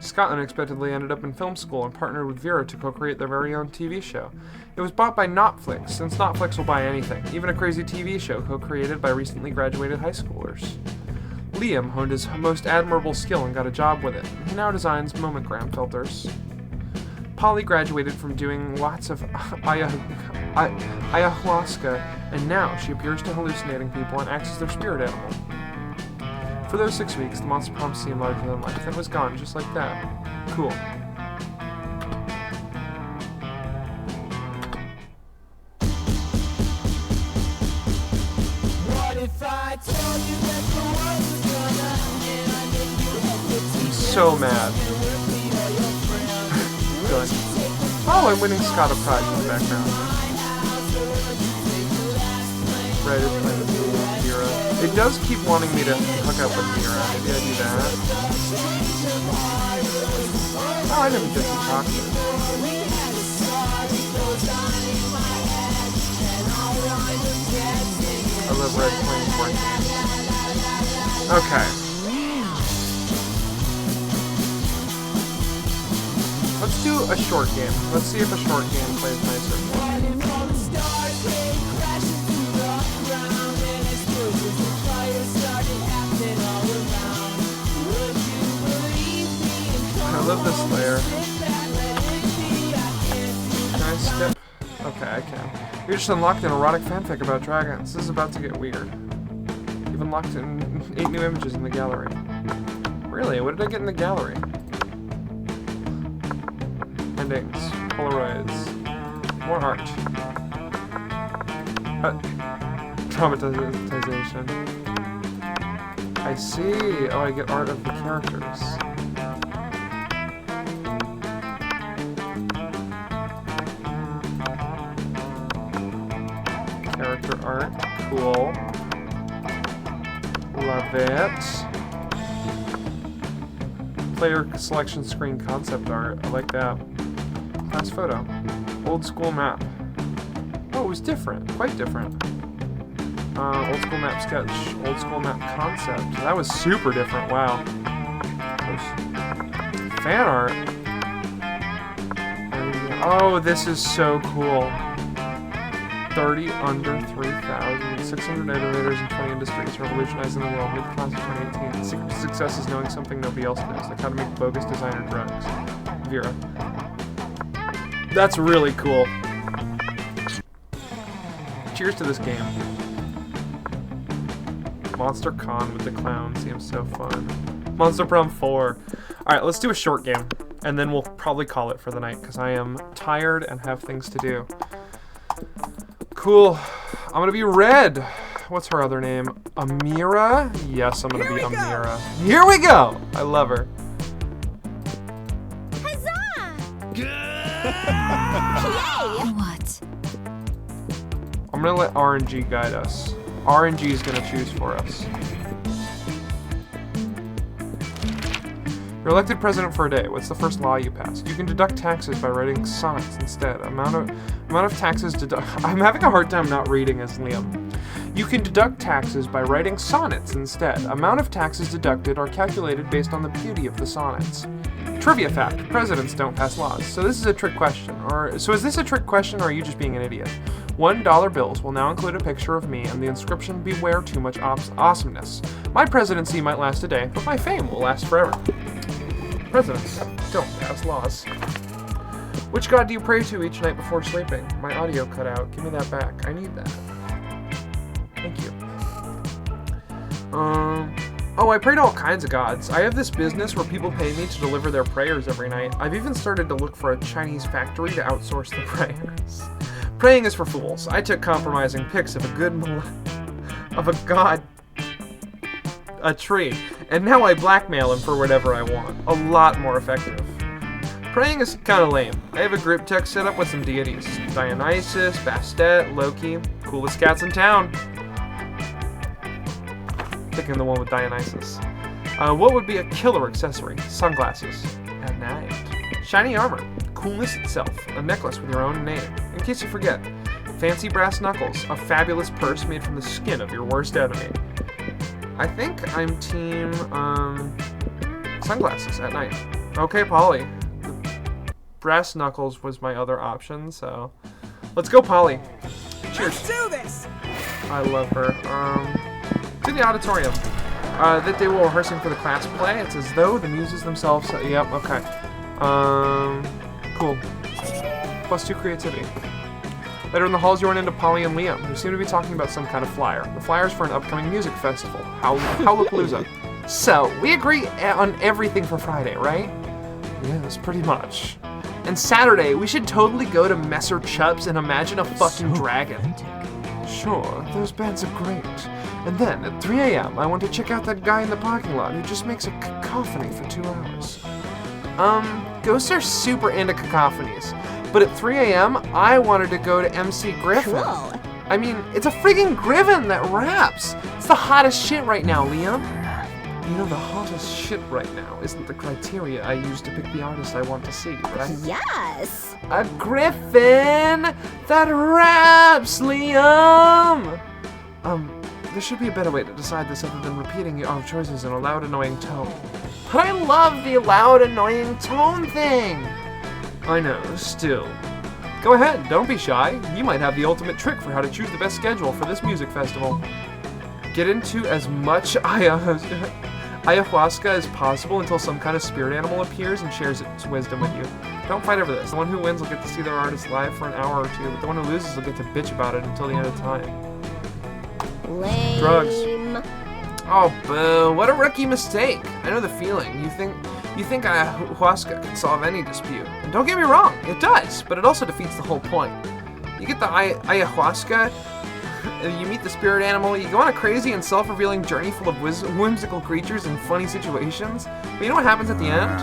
Scott unexpectedly ended up in film school and partnered with Vera to co-create their very own TV show. It was bought by Notflix, since Notflix will buy anything, even a crazy TV show co-created by recently graduated high schoolers. Liam honed his most admirable skill and got a job with it. He now designs momogram filters. Polly graduated from doing lots of ayahuasca, and now she appears to hallucinating people and acts as their spirit animal. For those 6 weeks, the monster prom seemed larger than life, then was gone just like that. Cool. What if I told you that the world was gonna end and if you had the I'm so mad. Good. Oh, I'm winning Scott a prize in the background. Right, it's playing with Vera. It does keep wanting me to hook up with Vera. Maybe I do that. Oh, I didn't get to talk to her. I love Red playing board games. Okay. Let's do a short game. Let's see if a short game plays nicer. I love this layer. Can I skip? Okay, I can. You just unlocked an erotic fanfic about dragons. This is about to get weird. You've unlocked 8 new images in the gallery. Really? What did I get in the gallery? Endings. Polaroids. More art. Traumatization. I see. Oh, I get art of the characters. Character art. Cool. Love it. Player selection screen concept art. I like that. Class photo. Old school map. Oh, it was different. Quite different. Old school map sketch. Old school map concept. That was super different. Wow. Fan art. Oh, this is so cool. 30 under 3,000. 600 innovators in 20 industries revolutionizing the world. Mid class of 2018. The secret to success is knowing something nobody else knows. Like how to make bogus designer drugs. Vera. That's really cool. Cheers to this game. Monster Con with the clown seems so fun. Monster Prom 4. Alright, let's do a short game. And then we'll probably call it for the night, because I am tired and have things to do. Cool. I'm gonna be Red. What's her other name? Amira? Yes, I'm gonna be Amira. Here we go! I love her. Yay! What? I'm gonna let RNG guide us. RNG is gonna choose for us. You're elected president for a day. What's the first law you passed? You can deduct taxes by writing sonnets instead. Amount of taxes I'm having a hard time not reading as Liam. You can deduct taxes by writing sonnets instead. Amount of taxes deducted are calculated based on the beauty of the sonnets. Trivia fact: presidents don't pass laws. So this is a trick question. So is this a trick question, or are you just being an idiot? $1 bills will now include a picture of me and the inscription, "Beware too much awesomeness." My presidency might last a day, but my fame will last forever. Presidents don't pass laws. Which god do you pray to each night before sleeping? My audio cut out. Give me that back. I need that. Thank you. Oh, I pray to all kinds of gods. I have this business where people pay me to deliver their prayers every night. I've even started to look for a Chinese factory to outsource the prayers. Praying is for fools. I took compromising pics of a tree, and now I blackmail him for whatever I want. A lot more effective. Praying is kind of lame. I have a group text set up with some deities. Dionysus, Bastet, Loki. Coolest cats in town. Picking the one with Dionysus. What would be a killer accessory? Sunglasses. At night. Shiny armor. Coolness itself. A necklace with your own name. In case you forget. Fancy brass knuckles. A fabulous purse made from the skin of your worst enemy. I think I'm team, sunglasses at night. Okay, Polly. Brass knuckles was my other option, so let's go, Polly. Cheers. Let's do this! I love her. To the auditorium. That day we're rehearsing for the class play. It's as though the muses themselves. Yep. Okay. Cool. +2 creativity. Later in the halls, you run into Polly and Liam, who seem to be talking about some kind of flyer. The flyer's for an upcoming music festival, Howlapalooza. So, we agree on everything for Friday, right? Yes, pretty much. And Saturday, we should totally go to Messer Chubb's and imagine a fucking dragon. Authentic. Sure, those bands are great. And then, at 3 a.m., I want to check out that guy in the parking lot who just makes a cacophony for 2 hours. Ghosts are super into cacophonies. But at 3 a.m., I wanted to go to MC Griffin. Cool. I mean, it's a friggin' Griffin that raps. It's the hottest shit right now, Liam. You know, the hottest shit right now isn't the criteria I use to pick the artist I want to see, right? Yes. A Griffin that raps, Liam! There should be a better way to decide this other than repeating your choices in a loud, annoying tone. But I love the loud, annoying tone thing! I know, still. Go ahead, don't be shy. You might have the ultimate trick for how to choose the best schedule for this music festival. Get into as much ayahuasca as possible until some kind of spirit animal appears and shares its wisdom with you. Don't fight over this. The one who wins will get to see their artist live for an hour or two, but the one who loses will get to bitch about it until the end of time. Lame. Drugs. Oh, boo. What a rookie mistake. I know the feeling. You think ayahuasca can solve any dispute. And don't get me wrong, it does, but it also defeats the whole point. You get the ayahuasca, you meet the spirit animal, you go on a crazy and self-revealing journey full of whimsical creatures and funny situations, but you know what happens at the end?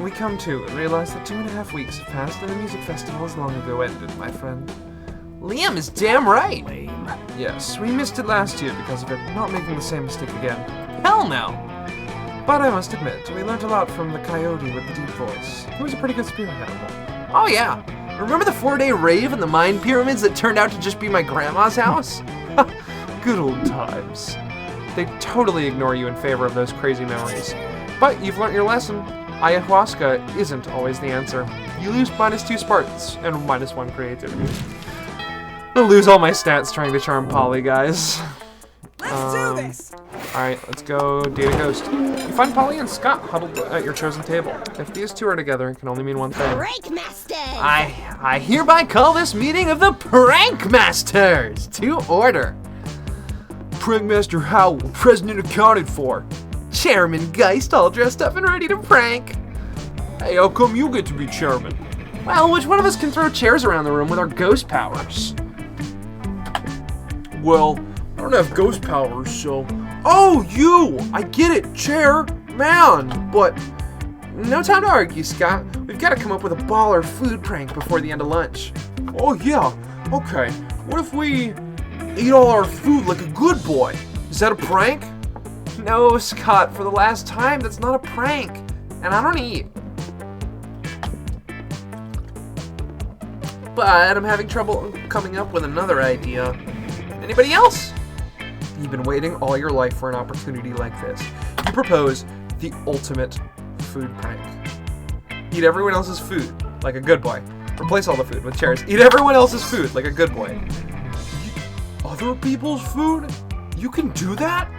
We come to and realize that 2.5 weeks have passed and the music festival has long ago ended, my friend. Liam is damn right! Lame. Yes, we missed it last year because of it, not making the same mistake again. Hell no! But I must admit, we learned a lot from the coyote with the deep voice. He was a pretty good spirit animal. Oh yeah! Remember the 4-day rave in the mine pyramids that turned out to just be my grandma's house? Good old times. They totally ignore you in favor of those crazy memories. But you've learned your lesson. Ayahuasca isn't always the answer. You lose -2 sparks and -1 creativity. I'm gonna lose all my stats trying to charm Polly, guys. Let's do this! Alright, let's go date a ghost. You find Polly and Scott huddled at your chosen table. If these two are together, it can only mean one thing. Break, Master. I hereby call this meeting of the Prank Masters to order. Prankmaster Howell, president accounted for. Chairman Geist all dressed up and ready to prank. Hey, how come you get to be chairman? Well, which one of us can throw chairs around the room with our ghost powers? Well, I don't have ghost powers, so... Oh, you! I get it, chair, man, but... No time to argue, Scott. We've got to come up with a baller food prank before the end of lunch. Oh, yeah, okay. What if we eat all our food like a good boy? Is that a prank? No, Scott, for the last time, that's not a prank. And I don't eat. But I'm having trouble coming up with another idea. Anybody else? You've been waiting all your life for an opportunity like this. You propose the ultimate food prank. Eat everyone else's food like a good boy. Replace all the food with chairs. Eat everyone else's food like a good boy. Other people's food? You can do that?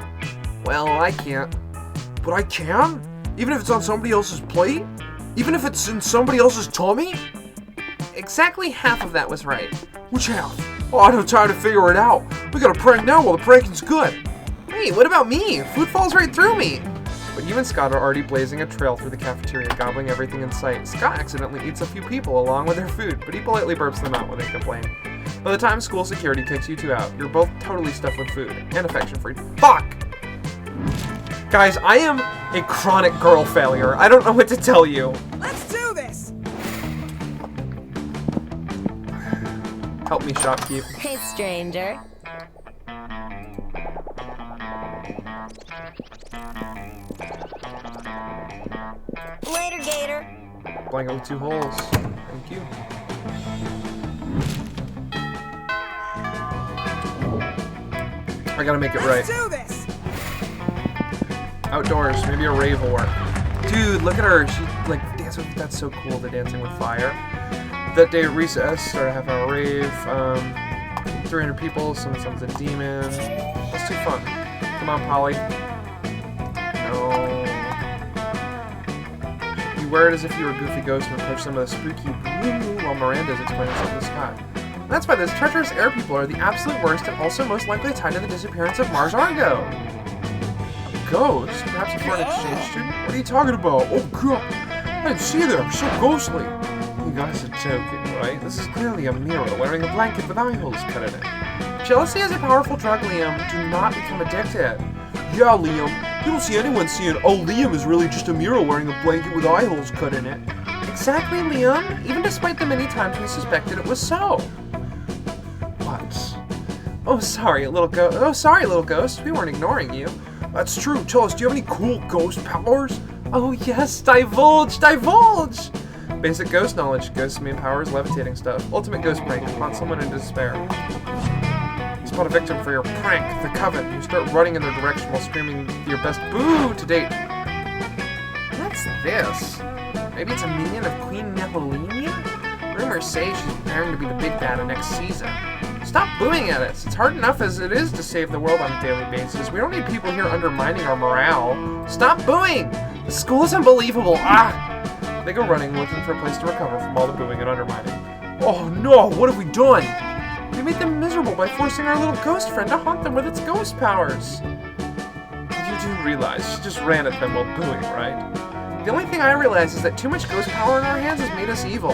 Well, I can't. But I can? Even if it's on somebody else's plate? Even if it's in somebody else's tummy? Exactly half of that was right. Which half? Oh, I don't have time to figure it out. We got a prank now while the pranking's good. Hey, what about me? Food falls right through me. But you and Scott are already blazing a trail through the cafeteria, gobbling everything in sight. Scott accidentally eats a few people along with their food, but he politely burps them out when they complain. By the time school security kicks you two out, you're both totally stuffed with food and affection free. Fuck! Guys, I am a chronic girl failure. I don't know what to tell you. Let's do this! Help me, shopkeep. Hey, stranger. Later, Gator. Blanket with 2 holes. Thank you. I gotta make it right. Let's do this! Outdoors, maybe a rave will work. Dude, look at her. She like dances. That's so cool. The dancing with fire. That day at recess, start a half-hour rave. 300 people. Someone's a demon. That's too fun. Come on, Polly. No. You wear it as if you were a goofy ghost and approach some of the spooky blue while Miranda's explaining something to Scott. And that's why those treacherous air people are the absolute worst and also most likely tied to the disappearance of Mars Argo. A ghost? Perhaps a foreign exchange student? What are you talking about? Oh god! I didn't see them. So ghostly. You guys are joking, right? This is clearly a mirror wearing a blanket with eye holes cut in it. Jealousy is a powerful drug, Liam. Do not become addicted. Yeah, Liam. You don't see anyone saying, oh, Liam is really just a mirror wearing a blanket with eye holes cut in it. Exactly, Liam. Even despite the many times we suspected it was so. What? Oh, sorry, little ghost. Oh, sorry, little ghost. We weren't ignoring you. That's true. Tell us, do you have any cool ghost powers? Oh, yes. Divulge! Divulge! Basic ghost knowledge. Ghost's main power is levitating stuff. Ultimate ghost prank. Haunt someone in despair. You spot a victim for your prank, the Coven. You start running in their direction while screaming your best boo to date. What's this? Maybe it's a minion of Queen Madeline? Rumors say she's preparing to be the big bad of next season. Stop booing at us. It's hard enough as it is to save the world on a daily basis. We don't need people here undermining our morale. Stop booing! The school is unbelievable. Ah! They go running, looking for a place to recover from all the booing and undermining. Oh no, what have we done? We made them miserable by forcing our little ghost friend to haunt them with its ghost powers. You do realize she just ran at them while booing, right? The only thing I realize is that too much ghost power in our hands has made us evil.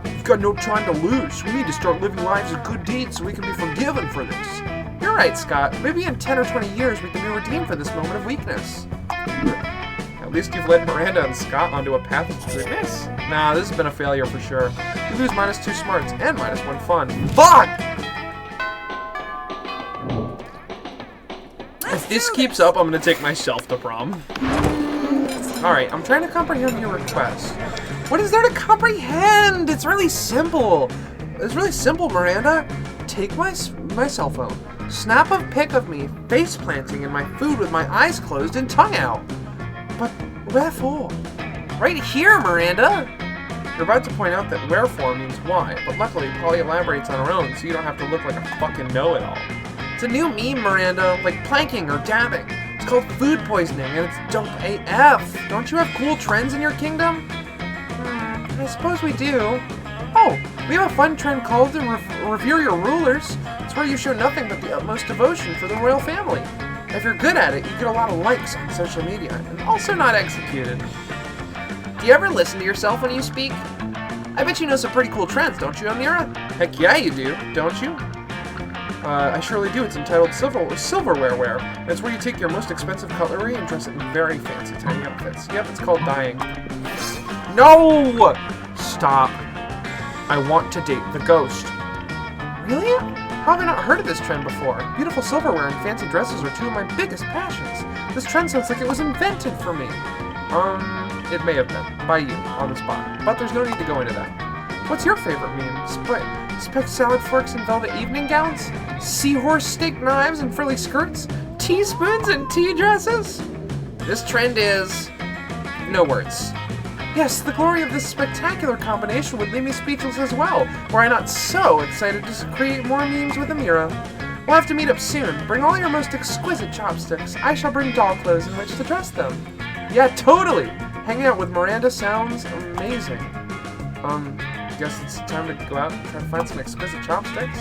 We've got no time to lose. We need to start living lives of good deeds so we can be forgiven for this. You're right, Scott. Maybe in 10 or 20 years we can be redeemed for this moment of weakness. At least you've led Miranda and Scott onto a path of goodness. Nah, this has been a failure for sure. You lose -2 smarts and -1 fun. Fuck! If this keeps up, I'm gonna take myself to prom. Alright, I'm trying to comprehend your request. What is there to comprehend? It's really simple. It's really simple, Miranda. Take my cell phone. Snap a pic of me face planting in my food with my eyes closed and tongue out. But wherefore? Right here, Miranda! You're about to point out that wherefore means why, but luckily Polly elaborates on her own so you don't have to look like a fucking know-it-all. It's a new meme, Miranda, like planking or dabbing. It's called food poisoning and it's dope AF. Don't you have cool trends in your kingdom? I suppose we do. Oh, we have a fun trend called to revere your rulers. It's where you show nothing but the utmost devotion for the royal family. If you're good at it, you get a lot of likes on social media, and also not executed. Do you ever listen to yourself when you speak? I bet you know some pretty cool trends, don't you, Amira? Heck yeah, you do, don't you? I surely do. It's entitled Silverware Wear. It's where you take your most expensive cutlery and dress it in very fancy tiny outfits. Yep, it's called dyeing. No! Stop. I want to date the ghost. Really? How have I not heard of this trend before? Beautiful silverware and fancy dresses are two of my biggest passions. This trend sounds like it was invented for me. It may have been. By you, on the spot. But there's no need to go into that. What's your favorite meme? Spiked salad forks and velvet evening gowns? Seahorse steak knives and frilly skirts? Teaspoons and tea dresses? This trend is... no words. Yes, the glory of this spectacular combination would leave me speechless as well, were I not so excited to create more memes with Amira. We'll have to meet up soon. Bring all your most exquisite chopsticks. I shall bring doll clothes in which to dress them. Yeah, totally! Hanging out with Miranda sounds amazing. Guess it's time to go out and try to find some exquisite chopsticks?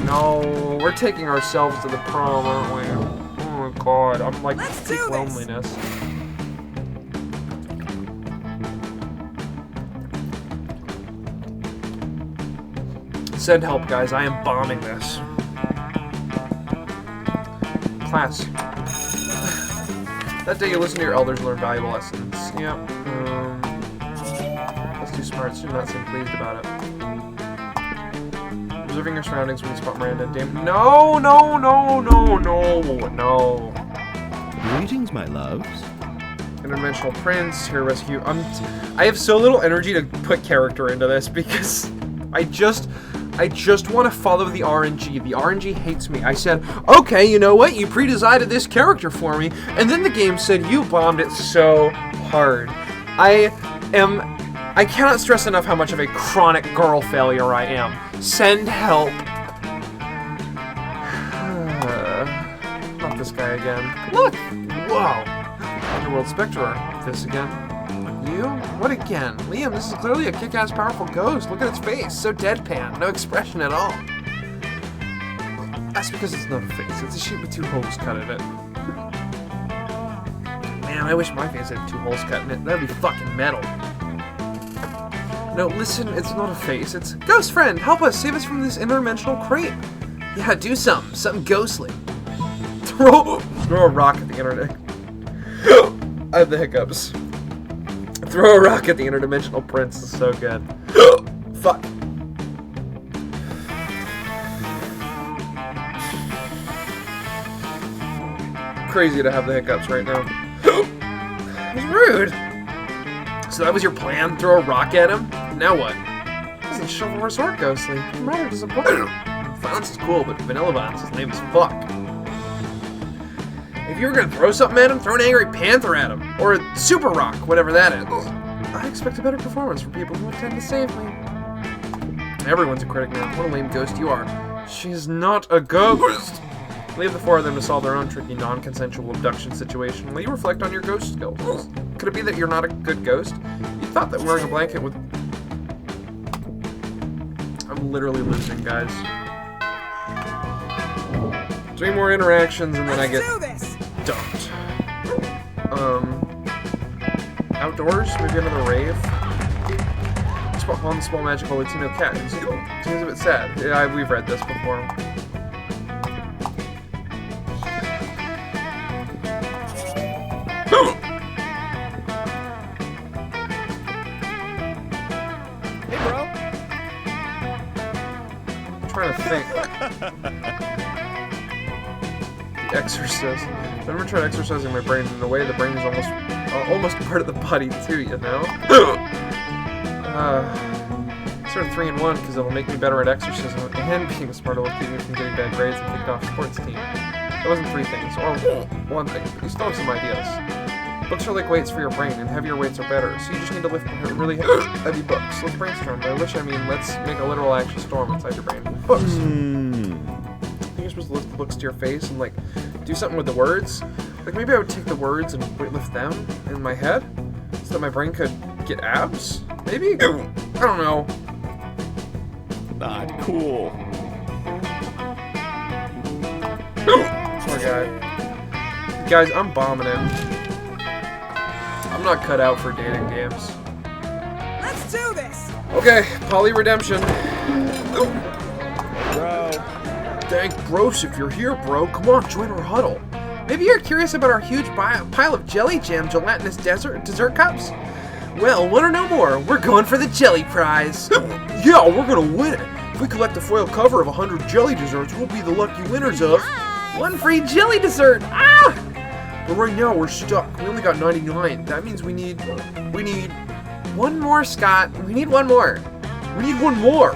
No, we're taking ourselves to the prom, aren't we? Oh my god, I'm like peak loneliness. Send help, guys. I am bombing this. Class. That day you listen to your elders, learn valuable lessons. Yep. That's too smart. So do not seem pleased about it. Observing your surroundings when you spot Miranda and Dame. No, no, no, no, no, no. Greetings, my loves. Interdimensional prince, here to rescue. I have so little energy to put character into this because I just want to follow the RNG. The RNG hates me. I said, okay, you know what? You pre-decided this character for me, and then the game said you bombed it so hard. I cannot stress enough how much of a chronic girl failure I am. Send help. Not this guy again. Look! Wow. Underworld Spectre. This again. You? What again? Liam, this is clearly a kick-ass powerful ghost. Look at its face. So deadpan. No expression at all. That's because it's not a face. It's a sheet with two holes cut in it. Man, I wish my face had two holes cut in it. That'd be fucking metal. No, listen, it's not a face. It's... Ghost friend, help us. Save us from this interdimensional creep. Yeah, do something. Something ghostly. Throw a rock at the internet. I have the hiccups. Throw a rock at the interdimensional prince is so good. Fuck. Crazy to have the hiccups right now. It's rude. So that was your plan? Throw a rock at him? Now what? Doesn't chivalrous or ghostly. I'm rather disappointed. Violence is cool, but vanilla violence is lame as fuck. If you were gonna throw something at him, throw an angry panther at him. Or a super rock, whatever that is. I expect a better performance from people who intend to save me. Everyone's a critic now. What a lame ghost you are. She's not a ghost! Leave the four of them to solve their own tricky, non-consensual abduction situation while you reflect on your ghost skills. Could it be that you're not a good ghost? You thought that wearing a blanket would... I'm literally losing, guys. 3 more interactions and then I get dumped. Outdoors? Maybe another rave? On the small magical Latino cat. Seems a bit sad. Yeah, we've read this before. Hey, bro. I'm trying to think. The Exorcist. I've never tried exercising my brain in a way. The brain is almost part of the body too, you know? Sort of 3-in-1 because it'll make me better at exorcism and being smart will keep me from getting bad grades and kicked off sports team. That wasn't 3 things, or 1 thing, but you still have some ideas. Books are like weights for your brain, and heavier weights are better, so you just need to lift really heavy books. Let's brainstorm, by which I mean let's make a literal action storm inside your brain. Books. I think you're supposed to lift the books to your face and, like, do something with the words. Like, maybe I would take the words and lift them in my head so that my brain could get abs? Maybe? I don't know. Not cool. Poor guy. Guys, I'm bombing him. I'm not cut out for dating games. Let's do this. Okay, Poly Redemption. Bro. Thank Bros if you're here, bro. Come on, join our huddle. Maybe you're curious about our huge pile of jelly jam gelatinous dessert cups? Well, want to know more? We're going for the jelly prize. Yeah, we're gonna win it. If we collect a foil cover of 100 jelly desserts, we'll be the lucky winners of one free jelly dessert. Ah! But right now we're stuck. We only got 99. That means we need one more, Scott. We need one more. We need one more.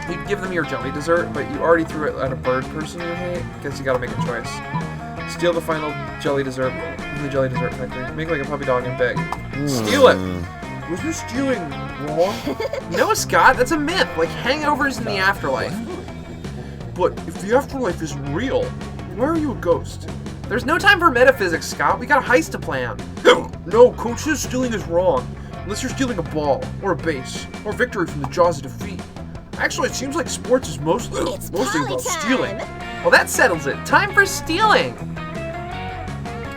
You'd give them your jelly dessert, but you already threw it at a bird person you hate. Guess you gotta make a choice. Steal the final jelly dessert from the jelly dessert factory. Make like a puppy dog and beg. Steal it! Was you stealing wrong? No, Scott, that's a myth. Like hangovers in the afterlife. But if the afterlife isn't real, why are you a ghost? There's no time for metaphysics, Scott. We got a heist to plan. No, Coach says stealing is wrong. Unless you're stealing a ball, or a base, or victory from the jaws of defeat. Actually, it seems like sports is mostly about stealing. Well, that settles it. Time for stealing!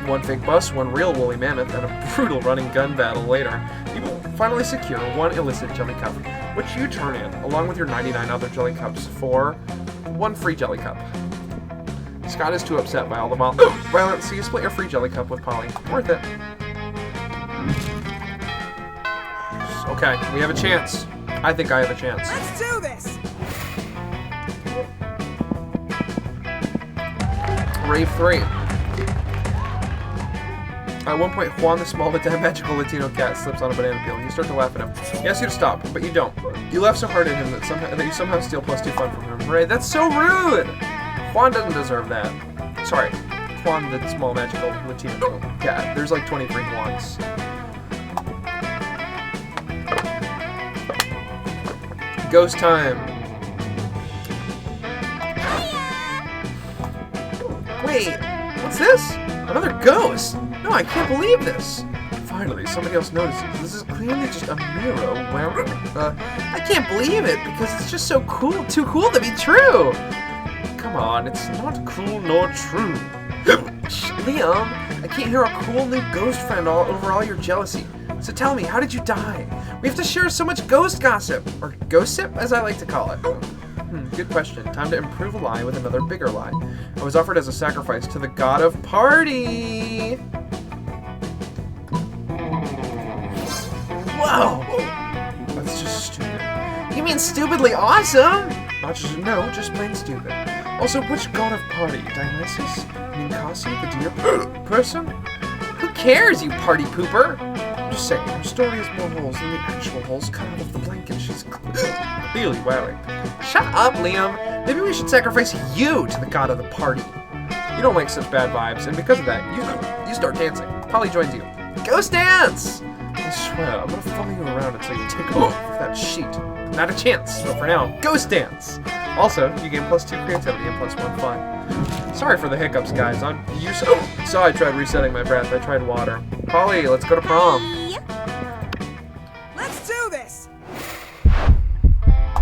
One fake bus, one real woolly mammoth, and a brutal running gun battle later, you finally secure one illicit jelly cup, which you turn in, along with your 99 other jelly cups, for one free jelly cup. Scott is too upset by all the violence, so you split your free jelly cup with Polly. Worth it. Okay, we have a chance. I think I have a chance. Let's do this. Rave 3. At one point, Juan the small but magical Latino cat slips on a banana peel. You start to laugh at him. He asks you to stop, but you don't. You laugh so hard at him that you somehow steal +2 fun from him. Ray, that's so rude! Juan doesn't deserve that. Sorry, Juan the small magical Latino cat. There's like 23 Juans. Ghost time. Wait, what's this? Another ghost? No, I can't believe this. Finally, somebody else notices. This is clearly just a mirror where... I can't believe it because it's just so cool, too cool to be true. Come on, it's not cool nor true. Liam, I can't hear a cool new ghost friend over all your jealousy. So tell me, how did you die? We have to share so much ghost gossip, or gossip, as I like to call it. Good question. Time to improve a lie with another bigger lie. I was offered as a sacrifice to the god of party. Whoa! That's just stupid. You mean stupidly awesome? Not just, no, just plain stupid. Also, which god of party? Dionysus? Ninkasi, the deer person? Who cares, you party pooper? I'm just saying, her story has more holes than the actual holes cut out of the blanket she's clearly wearing. Shut up, Liam. Maybe we should sacrifice you to the god of the party. You don't like such bad vibes, and because of that, you start dancing. Polly joins you. Ghost dance! I swear, I'm gonna follow you around until you take off that sheet. Not a chance, but for now, ghost dance! Also, you gain +2 creativity and +1 fun. Sorry for the hiccups, guys. You saw I tried resetting my breath. I tried water. Polly, let's go to prom. Let's do this.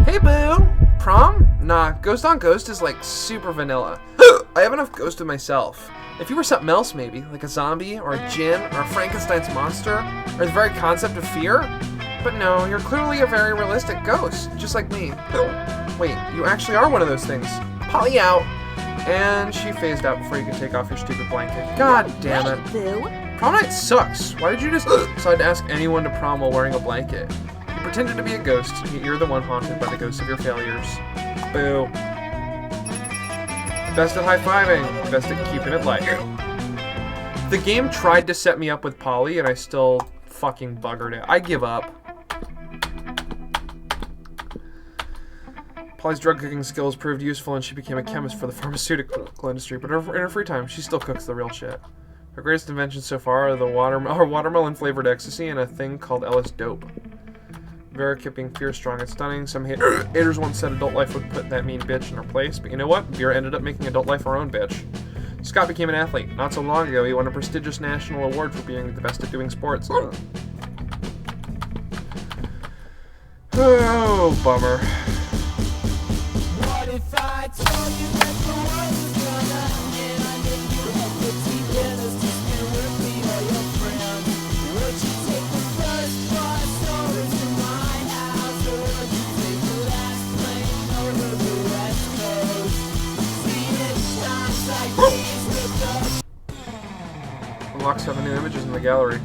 Hey, boo! Prom? Nah, Ghost on Ghost is like super vanilla. I have enough ghost of myself. If you were something else, maybe, like a zombie, or a djinn, or a Frankenstein's monster, or the very concept of fear. But no, you're clearly a very realistic ghost, just like me. Wait, you actually are one of those things. Polly out. And she phased out before you could take off your stupid blanket. God damn it. Boo. Prom night sucks. Why did you just decide to ask anyone to prom while wearing a blanket? You pretended to be a ghost, yet you're the one haunted by the ghosts of your failures. Boo. Best at high-fiving. Best at keeping it light. The game tried to set me up with Polly, and I still fucking buggered it. I give up. Polly's drug cooking skills proved useful, and she became a chemist for the pharmaceutical industry, but in her free time, she still cooks the real shit. Her greatest inventions so far are the watermelon-flavored ecstasy and a thing called Ellis Dope. Vera keeping fierce, strong, and stunning. Some haters once said Adult Life would put that mean bitch in her place, but you know what? Vera ended up making Adult Life her own bitch. Scott became an athlete. Not so long ago, he won a prestigious national award for being the best at doing sports. Oh, bummer. What if I told you that the world was gonna end? I knew you had 15 minutes to spend with me or your friend. Would you take the first bus over to my house, or would you take the last plane over the West Coast? See, it's times like these with the Unlock 7 new images in the gallery.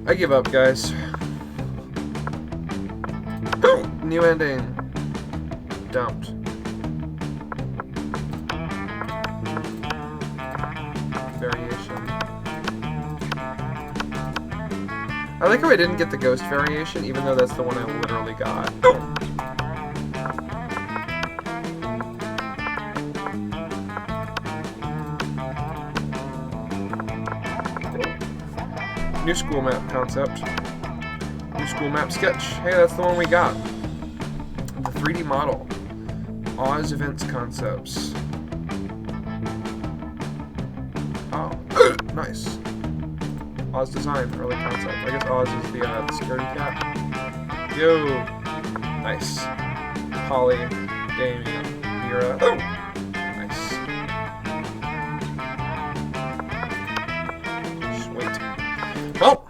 I give up, guys. New ending. Dumped. Variation. I like how I didn't get the ghost variation, even though that's the one I literally got. New school map concept. New school map sketch. Hey, that's the one we got. The 3D model. Oz events concepts. Oh, nice. Oz design, early concept. I guess Oz is the security cat. Yo, nice. Holly, Damien, Mira. Nice. Sweet. Well,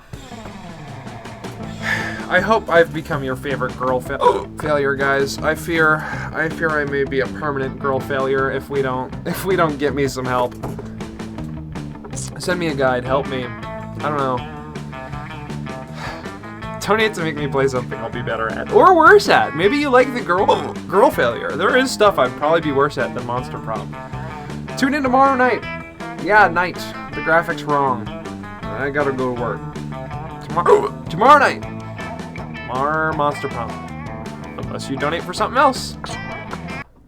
I hope I've become your favorite girl failure, guys. I fear I may be a permanent girl failure if we don't get me some help. Send me a guide, help me. I don't know. Donate to make me play something I'll be better at. Or worse at. Maybe you like the girl failure. There is stuff I'd probably be worse at than Monster Prom. Tune in tomorrow night. Yeah, night. The graphics wrong. I gotta go to work. Tomorrow night. Monster Prom. Unless you donate for something else.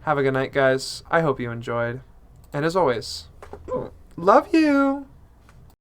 Have a good night, guys. I hope you enjoyed. And as always, love you.